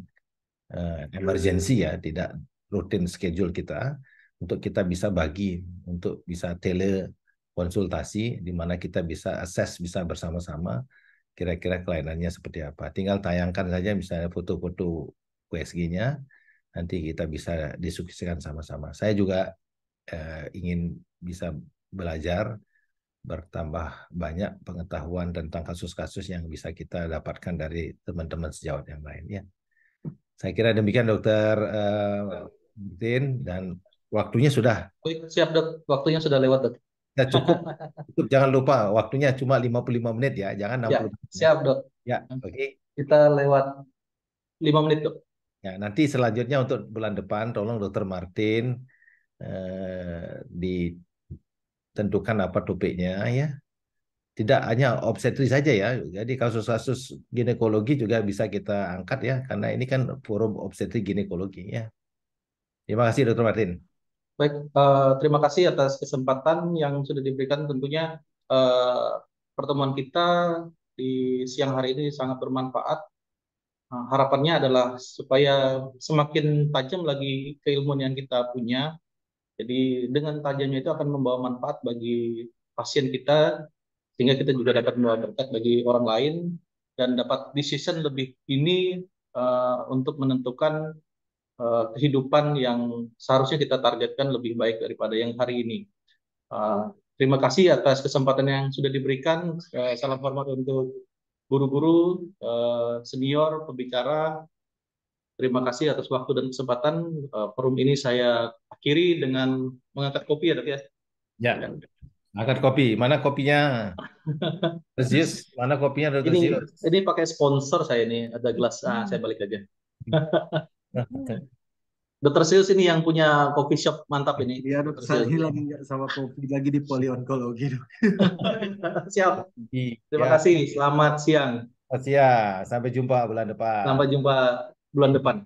emergensi, ya, tidak rutin schedule kita, untuk kita bisa bagi, untuk bisa tele konsultasi di mana kita bisa assess, bisa bersama-sama kira-kira kelainannya seperti apa. Tinggal tayangkan saja misalnya foto-foto USG-nya, nanti kita bisa diskusikan sama-sama. Saya juga ingin bisa belajar, bertambah banyak pengetahuan tentang kasus-kasus yang bisa kita dapatkan dari teman-teman sejawat yang lain, ya. Saya kira demikian Dokter Martin, dan waktunya sudah. Siap Dok, waktunya sudah lewat Dok. Ya, cukup. Jangan lupa waktunya cuma 55 menit, ya, jangan 60 menit. Siap Dok. Ya, oke. Kita lewat 5 menit Dok. Ya, nanti selanjutnya untuk bulan depan tolong Dokter Martin ditentukan apa topiknya, ya. Tidak hanya obstetri saja, ya. Jadi kasus-kasus ginekologi juga bisa kita angkat, ya, karena ini kan forum obstetri ginekologi, ya. Terima kasih Dokter Martin. Baik, terima kasih atas kesempatan yang sudah diberikan. Tentunya pertemuan kita di siang hari ini sangat bermanfaat. Harapannya adalah supaya semakin tajam lagi keilmuan yang kita punya. Jadi dengan tajamnya itu akan membawa manfaat bagi pasien kita, sehingga kita juga dapat membawa berkat bagi orang lain dan dapat decision lebih ini untuk menentukan kehidupan yang seharusnya kita targetkan lebih baik daripada yang hari ini. Terima kasih atas kesempatan yang sudah diberikan. Salam hormat untuk guru-guru, senior, pembicara. Terima kasih atas waktu dan kesempatan. Forum ini saya akhiri dengan mengangkat kopi, ya Dok, ya. Ya, angkat kopi. Mana kopinya? Zeus, mana kopinya Dr. Zeus? Ini pakai sponsor saya ini, ada gelas. Saya balik aja. Dr. Zeus ini yang punya coffee shop mantap ini. Iya Dok, saya lagi nggak sama kopi, lagi di polionkologi Dok. Siap. Terima kasih. Selamat siang. Sampai jumpa bulan depan. Sampai jumpa bulan depan.